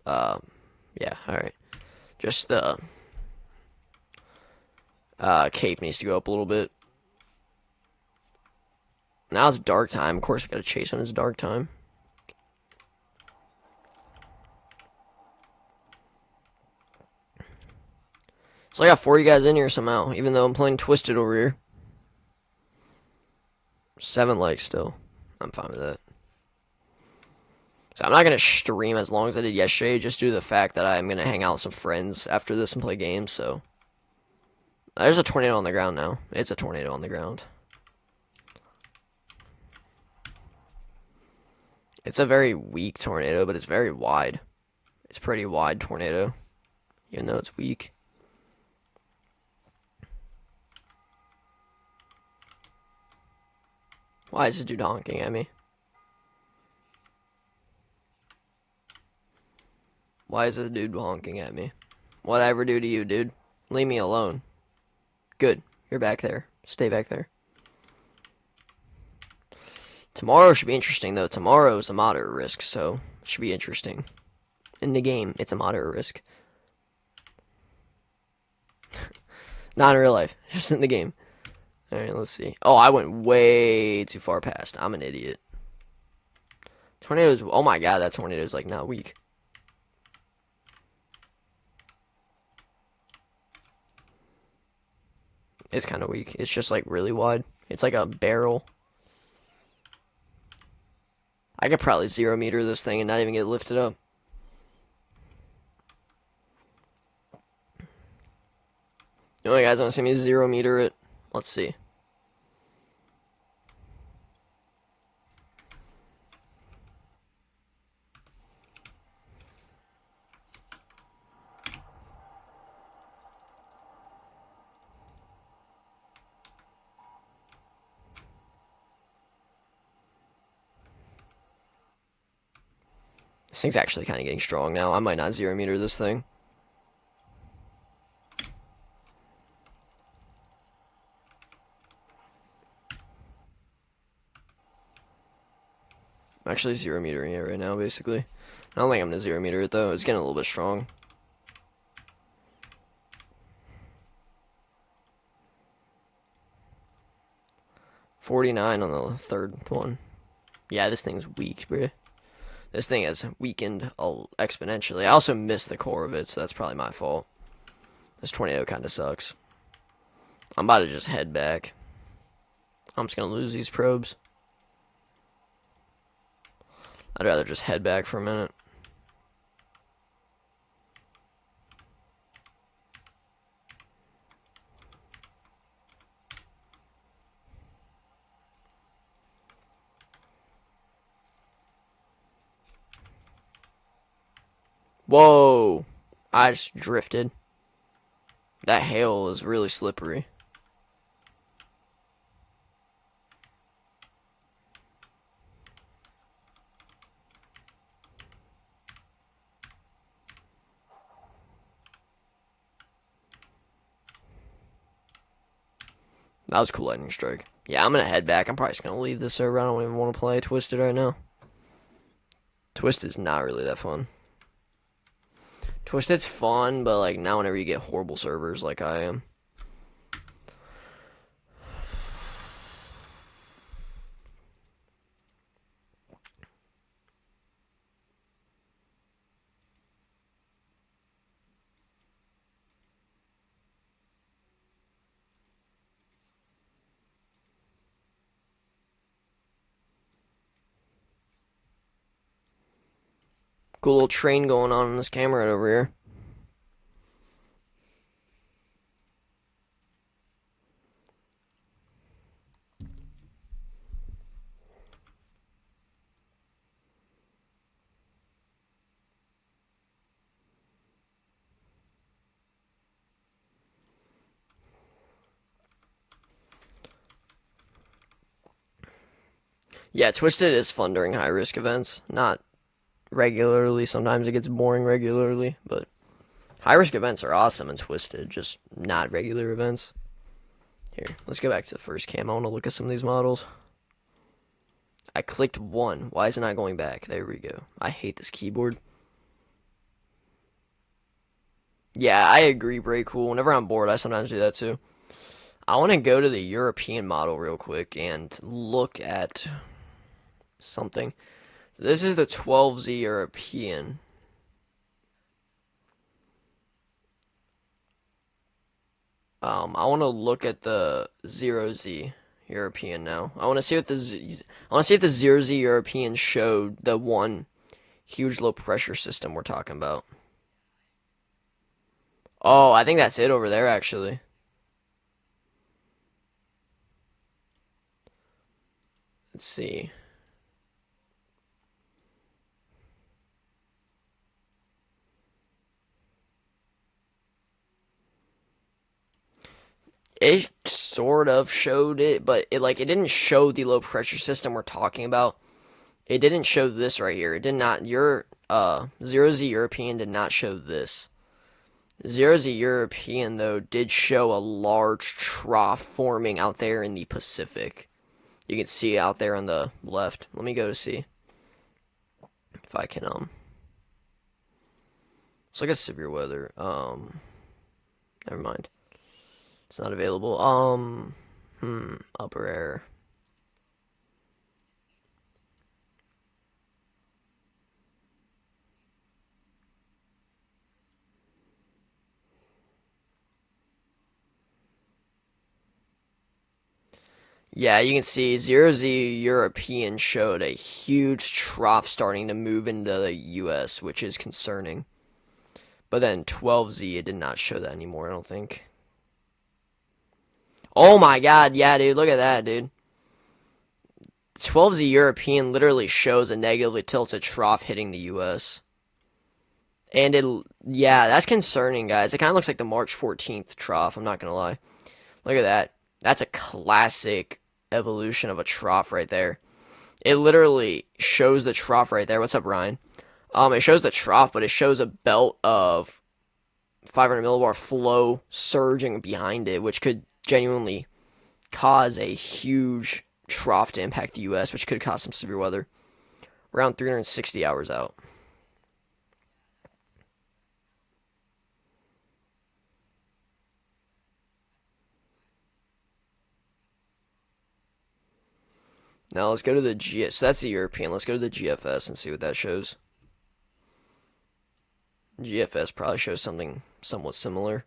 yeah, alright. Just the cape needs to go up a little bit. Now it's dark time. Of course we gotta chase when it's dark time. So I got 40 guys in here somehow, even though I'm playing Twisted over here. 7 likes still. I'm fine with that. So I'm not going to stream as long as I did yesterday, just due to the fact that I'm going to hang out with some friends after this and play games, so. There's a tornado on the ground now. It's a tornado on the ground. It's a very weak tornado, but it's very wide. It's a pretty wide tornado, even though it's weak. Why is this dude honking at me? Why is this dude honking at me? What'd I ever do to you, dude? Leave me alone. Good. You're back there. Stay back there. Tomorrow should be interesting, though. Tomorrow is a moderate risk, so it should be interesting. In the game, it's a moderate risk. Not in real life. Just in the game. Alright, let's see. Oh, I went way too far past. I'm an idiot. Tornadoes. Oh my god, that tornado is like not weak. It's kind of weak. It's just like really wide. It's like a barrel. I could probably 0 meter this thing and not even get lifted up. You know, guys want to see me 0 meter it? Let's see. This thing's actually kind of getting strong now. I might not 0 meter this thing. I'm actually 0 metering it right now, basically. I don't think I'm gonna 0 meter it though. It's getting a little bit strong. $49 on the third one. Yeah, this thing's weak, bruh. This thing has weakened exponentially. I also missed the core of it, so that's probably my fault. This tornado kind of sucks. I'm about to just head back. I'm just gonna lose these probes. I'd rather just head back for a minute. Whoa! I just drifted. That hail is really slippery. That was a cool lightning strike. Yeah, I'm gonna head back. I'm probably just gonna leave this server. I don't even want to play Twisted right now. Twisted's not really that fun. Twisted's fun, but like now whenever you get horrible servers like I am. Cool little train going on in this camera right over here. Yeah, Twisted is fun during high risk events. Not regularly. Sometimes it gets boring regularly, but high risk events are awesome in Twisted, just not regular events. Here, let's go back to the first cam. I want to look at some of these models. I clicked one. Why is it not going back? There we go. I hate this keyboard. Yeah, I agree. Very cool. Whenever I'm bored, I sometimes do that too. I want to go to the European model real quick and look at something. This is the 12Z European. I want to look at the 0Z European now. I want to see what I want to see if the 0Z European showed the one huge low pressure system we're talking about. Oh, I think that's it over there actually. Let's see. It sort of showed it, but it didn't show the low pressure system we're talking about. It didn't show this right here. It did not. Your 0Z European did not show this. 0Z European though did show a large trough forming out there in the Pacific. You can see out there on the left. Let me go to see if I can let's look at severe weather. Never mind. It's not available. Upper air. Yeah, you can see 0Z European showed a huge trough starting to move into the US, which is concerning. But then 12Z, it did not show that anymore, I don't think. Oh my god, yeah, dude, look at that, dude. 12Z European literally shows a negatively tilted trough hitting the US. And yeah, that's concerning, guys. It kind of looks like the March 14th trough, I'm not gonna lie. Look at that. That's a classic evolution of a trough right there. It literally shows the trough right there. What's up, Ryan? It shows the trough, but it shows a belt of 500 millibar flow surging behind it, which could genuinely cause a huge trough to impact the U.S., which could cause some severe weather. Around 360 hours out. Now let's go to the G. So that's the European. Let's go to the GFS and see what that shows. GFS probably shows something somewhat similar.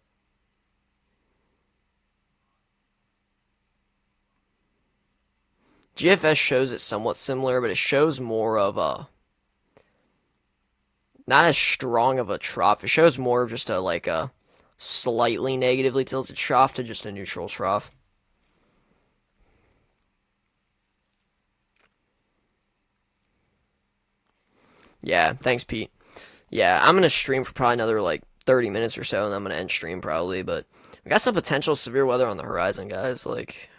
GFS shows it somewhat similar, but it shows more of a not as strong of a trough. It shows more of just a slightly negatively tilted trough to just a neutral trough. Yeah, thanks, Pete. Yeah, I'm gonna stream for probably another 30 minutes or so, and I'm gonna end stream probably. But we got some potential severe weather on the horizon, guys.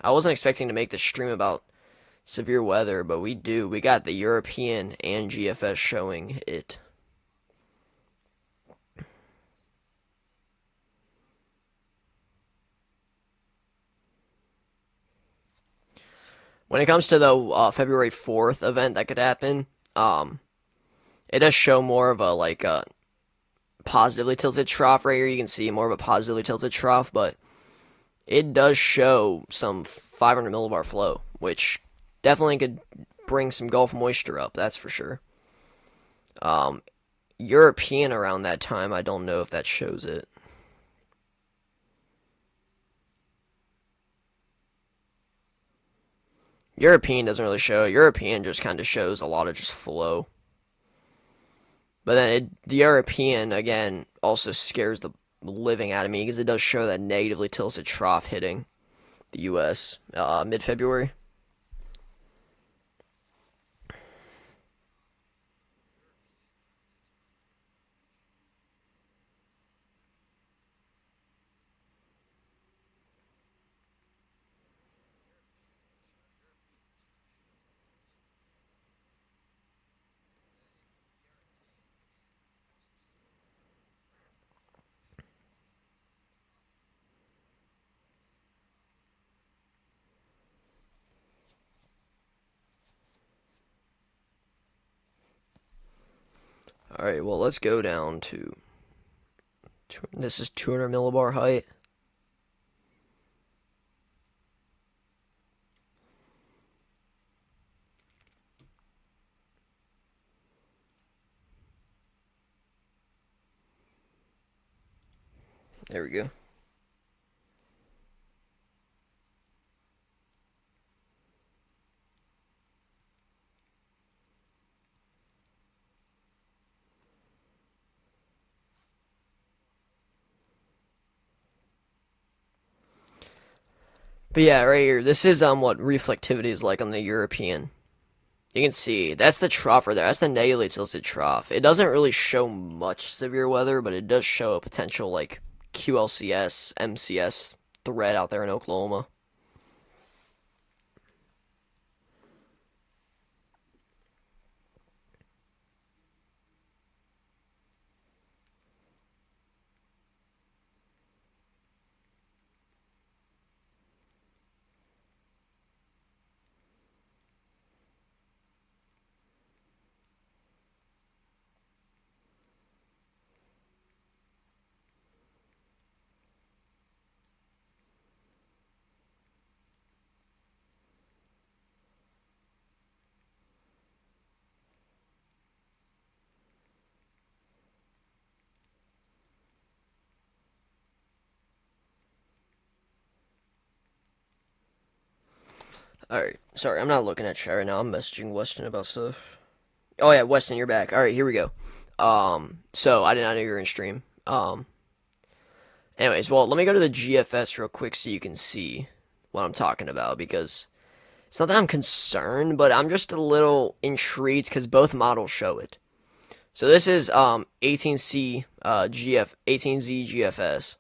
I wasn't expecting to make this stream about severe weather, but we do. We got the European and GFS showing it. When it comes to the February 4th event that could happen, it does show more of a positively tilted trough right here. You can see more of a positively tilted trough, but it does show some 500 millibar flow, which definitely could bring some Gulf moisture up. That's for sure. Um, European around that time, I don't know if that shows it. European doesn't really show it. European just kind of shows a lot of just flow. But then the European, again, also scares the living out of me because it does show that negatively tilted trough hitting the U.S. Mid-February. All right, well, let's go down to this is 200 millibar height. There we go. But yeah, right here, this is what reflectivity is like on the European. You can see that's the trough right there. That's the negatively tilted trough. It doesn't really show much severe weather, but it does show a potential like QLCS, MCS threat out there in Oklahoma. All right, sorry, I'm not looking at chat right now. I'm messaging Weston about stuff. Oh yeah, Weston, you're back. All right, here we go. So I did not know you were in stream. Anyways, well, let me go to the GFS real quick so you can see what I'm talking about because it's not that I'm concerned, but I'm just a little intrigued because both models show it. So this is 18C GF 18Z GFS.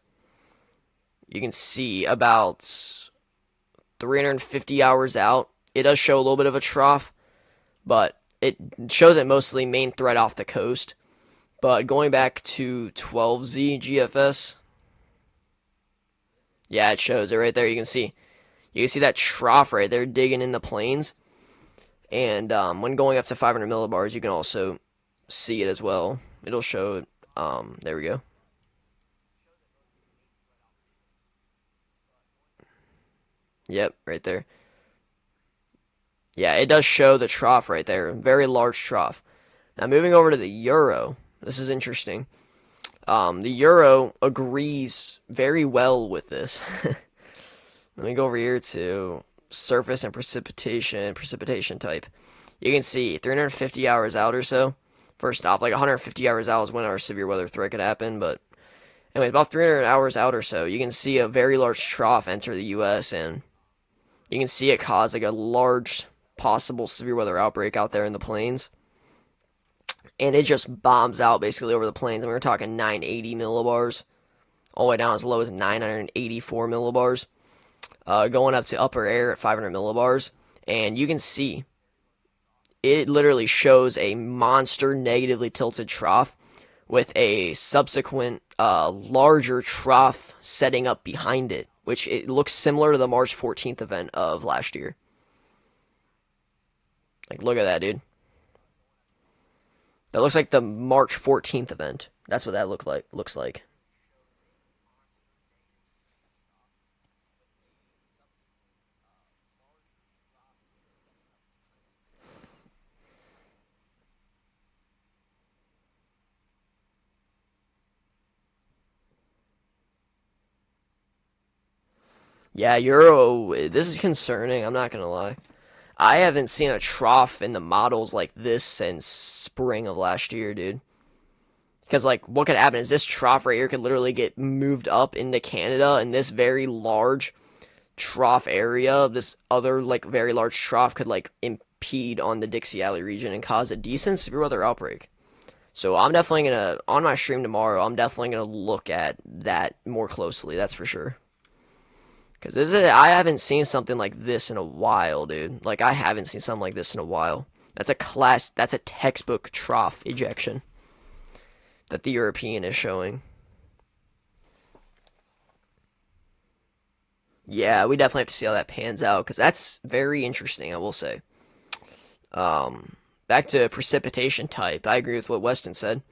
You can see about 350 hours out. It does show a little bit of a trough, but it shows it mostly main threat off the coast. But going back to 12Z GFS, yeah, it shows it right there. You can see that trough right there digging in the plains. And when going up to 500 millibars, you can also see it as well. It'll show it. There we go. Yep, right there. Yeah, it does show the trough right there. Very large trough. Now moving over to the euro. This is interesting. The euro agrees very well with this. Let me go over here to surface and precipitation type. You can see 350 hours out or so. First off, like 150 hours out is when our severe weather threat could happen, but anyway, about 300 hours out or so, you can see a very large trough enter the U.S. and you can see it cause like a large possible severe weather outbreak out there in the plains. And it just bombs out basically over the plains. And we were talking 980 millibars, all the way down as low as 984 millibars, going up to upper air at 500 millibars. And you can see it literally shows a monster negatively tilted trough with a subsequent larger trough setting up behind it, which it looks similar to the March 14th event of last year. Like, look at that, dude. That looks like the March 14th event. That's what that looks like. Yeah, Euro, this is concerning, I'm not gonna lie. I haven't seen a trough in the models like this since spring of last year, dude. Because, like, what could happen is this trough right here could literally get moved up into Canada, and this very large trough area, this other, like, very large trough could, like, impede on the Dixie Alley region and cause a decent severe weather outbreak. So I'm definitely gonna, on my stream tomorrow, I'm definitely gonna look at that more closely, that's for sure. Because I haven't seen something like this in a while, dude. Like, I haven't seen something like this in a while. That's a textbook trough ejection that the European is showing. Yeah, we definitely have to see how that pans out, because that's very interesting, I will say. Back to precipitation type, I agree with what Weston said.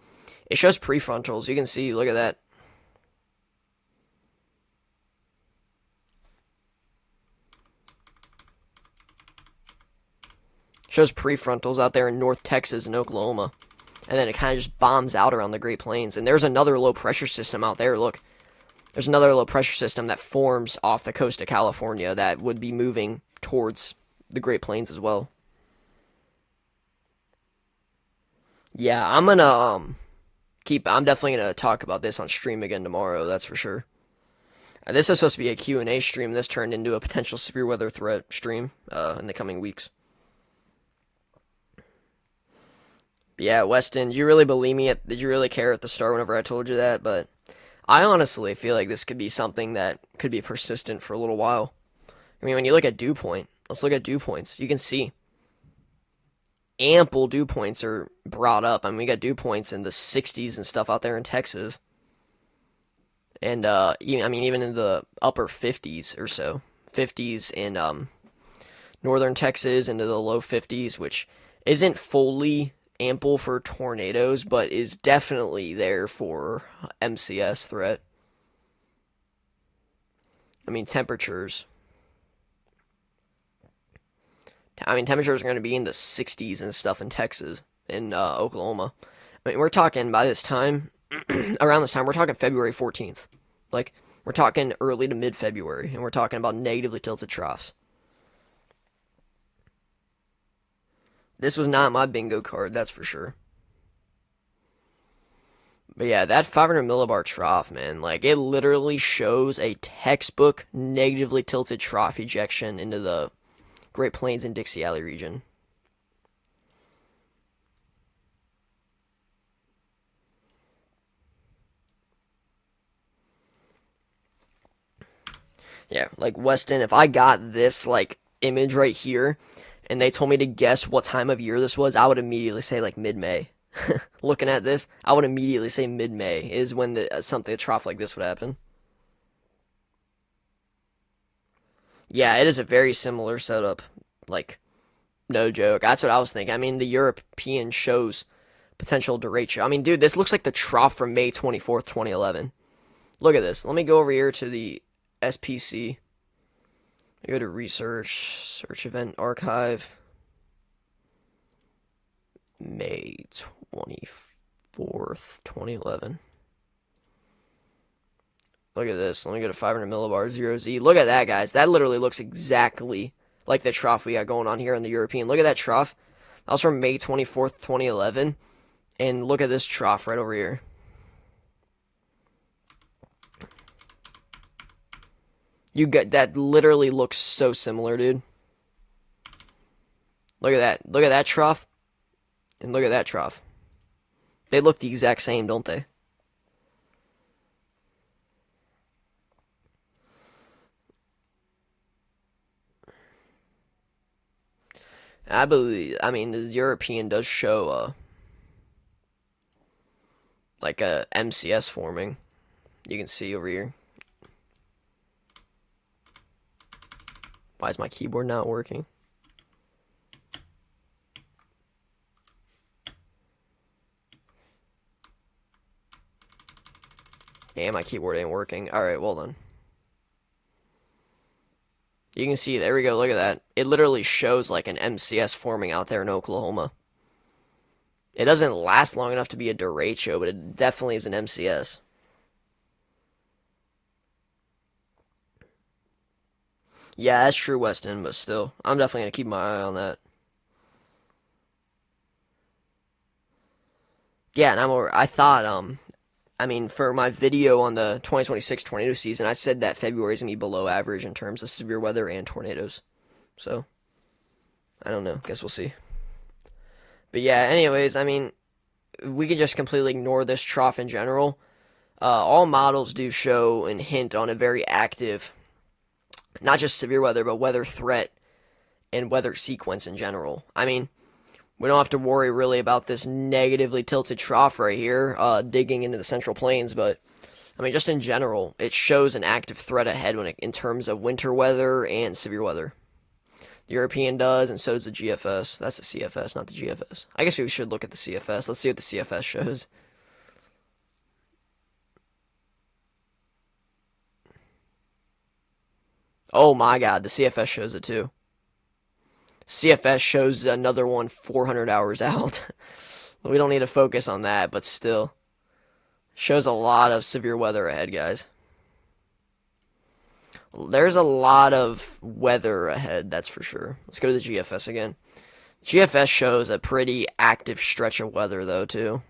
It shows prefrontals. You can see, look at that. Shows prefrontals out there in North Texas and Oklahoma. And then it kind of just bombs out around the Great Plains. And there's another low pressure system out there. Look, there's another low pressure system that forms off the coast of California that would be moving towards the Great Plains as well. Yeah, I'm definitely gonna talk about this on stream again tomorrow, that's for sure. This was supposed to be a Q&A stream. This turned into a potential severe weather threat stream in the coming weeks. But yeah, Weston, did you really believe me? Did you really care at the start whenever I told you that? But I honestly feel like this could be something that could be persistent for a little while. I mean, when you look at dew point, let's look at dew points. You can see ample dew points are brought up. I mean, we got dew points in the 60s and stuff out there in Texas. And, even in the upper 50s or so. 50s in northern Texas, into the low 50s, which isn't fully ample for tornadoes, but is definitely there for MCS threat. I mean, temperatures are going to be in the 60s and stuff in Texas, in Oklahoma. I mean, we're talking by this time, around this time, we're talking February 14th. Like, we're talking early to mid-February, and we're talking about negatively tilted troughs. This was not my bingo card, that's for sure. But yeah, that 500 millibar trough, man, like, it literally shows a textbook negatively tilted trough ejection into the Great Plains and Dixie Valley region. Yeah, like Weston, if I got this like image right here and they told me to guess what time of year this was, I would immediately say like mid-May. Looking at this, I would immediately say mid-May is when a trough like this would happen. Yeah, it is a very similar setup. Like, no joke. That's what I was thinking. I mean, the European shows potential derecho. I mean, dude, this looks like the trough from May 24th, 2011. Look at this. Let me go over here to the SPC. I go to research, search event archive. May 24th, 2011. Look at this. Let me go to 500 millibar 0Z. Look at that, guys. That literally looks exactly like the trough we got going on here in the European. Look at that trough. That was from May 24th, 2011. And look at this trough right over here. That literally looks so similar, dude. Look at that. Look at that trough. And look at that trough. They look the exact same, don't they? I mean, the European does show, like a MCS forming. You can see over here. Why is my keyboard not working? Yeah, my keyboard ain't working. Alright, well done. You can see, there we go, look at that. It literally shows like an MCS forming out there in Oklahoma. It doesn't last long enough to be a derecho, but it definitely is an MCS. Yeah, that's true, Weston, but still, I'm definitely going to keep my eye on that. Yeah, and I thought, I mean, for my video on the 2026 tornado season, I said that February is going to be below average in terms of severe weather and tornadoes. So, I don't know. Guess we'll see. But yeah, anyways, I mean, we could just completely ignore this trough in general. All models do show and hint on a very active, not just severe weather, but weather threat and weather sequence in general. I mean, we don't have to worry really about this negatively tilted trough right here, digging into the Central Plains, but I mean, just in general, it shows an active threat ahead in terms of winter weather and severe weather. The European does, and so does the GFS. That's the CFS, not the GFS. I guess we should look at the CFS. Let's see what the CFS shows. Oh my God, the CFS shows it too. CFS shows another one 400 hours out. We don't need to focus on that, but still. Shows a lot of severe weather ahead, guys. There's a lot of weather ahead, that's for sure. Let's go to the GFS again. GFS shows a pretty active stretch of weather, though, too.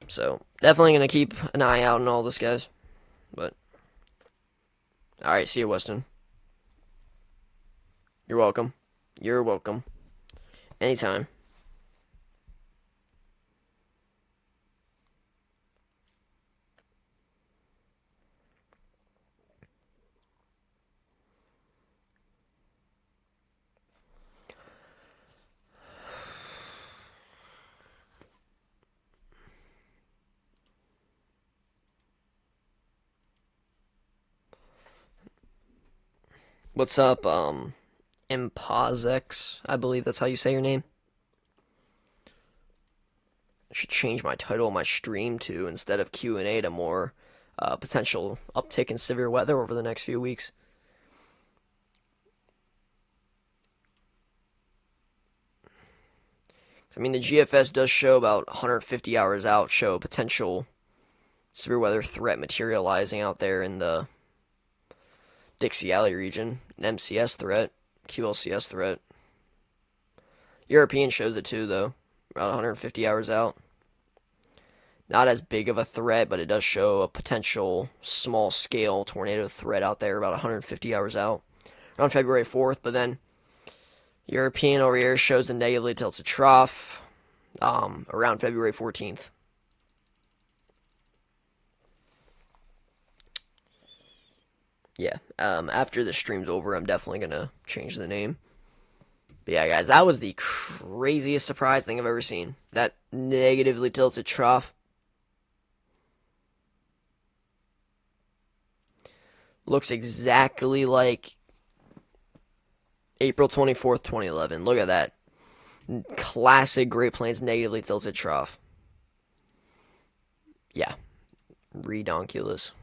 So, definitely going to keep an eye out on all this, guys. But, alright, see you, Weston. You're welcome. You're welcome. Anytime. What's up, Impozex? I believe that's how you say your name. I should change my title of my stream to, instead of Q&A, to more potential uptick in severe weather over the next few weeks. I mean, the GFS does show about 150 hours out, show potential severe weather threat materializing out there in the Dixie Alley region, an MCS threat, QLCS threat. European shows it too, though, about 150 hours out. Not as big of a threat, but it does show a potential small-scale tornado threat out there about 150 hours out, around February 4th. But then European over here shows a negatively tilted trough around February 14th. Yeah, after the stream's over, I'm definitely going to change the name. But yeah, guys, that was the craziest surprise thing I've ever seen. That negatively tilted trough. Looks exactly like April 24th, 2011. Look at that. Classic Great Plains negatively tilted trough. Yeah. Redonkulous.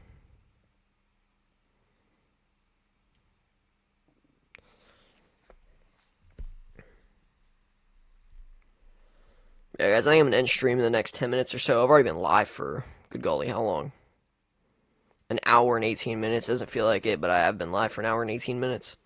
Yeah, guys, I think I'm going to end stream in the next 10 minutes or so. I've already been live for, good golly, how long? An hour and 18 minutes. Doesn't feel like it, but I have been live for an hour and 18 minutes.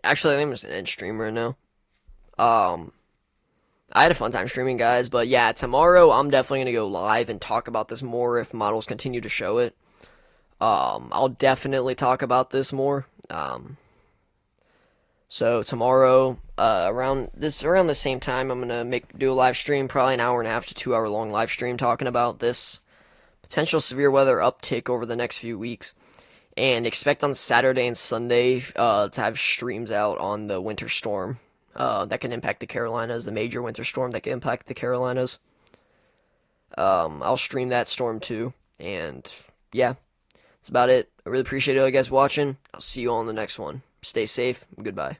Actually, I think I'm just an end stream right now. I had a fun time streaming, guys, but yeah, tomorrow I'm definitely gonna go live and talk about this more if models continue to show it. I'll definitely talk about this more. So tomorrow, around the same time, I'm gonna do a live stream, probably an hour and a half to 2 hour long live stream talking about this potential severe weather uptick over the next few weeks. And expect on Saturday and Sunday to have streams out on the winter storm that can impact the Carolinas, the major winter storm that can impact the Carolinas. I'll stream that storm too. And yeah, that's about it. I really appreciate all you guys watching. I'll see you all in the next one. Stay safe. Goodbye.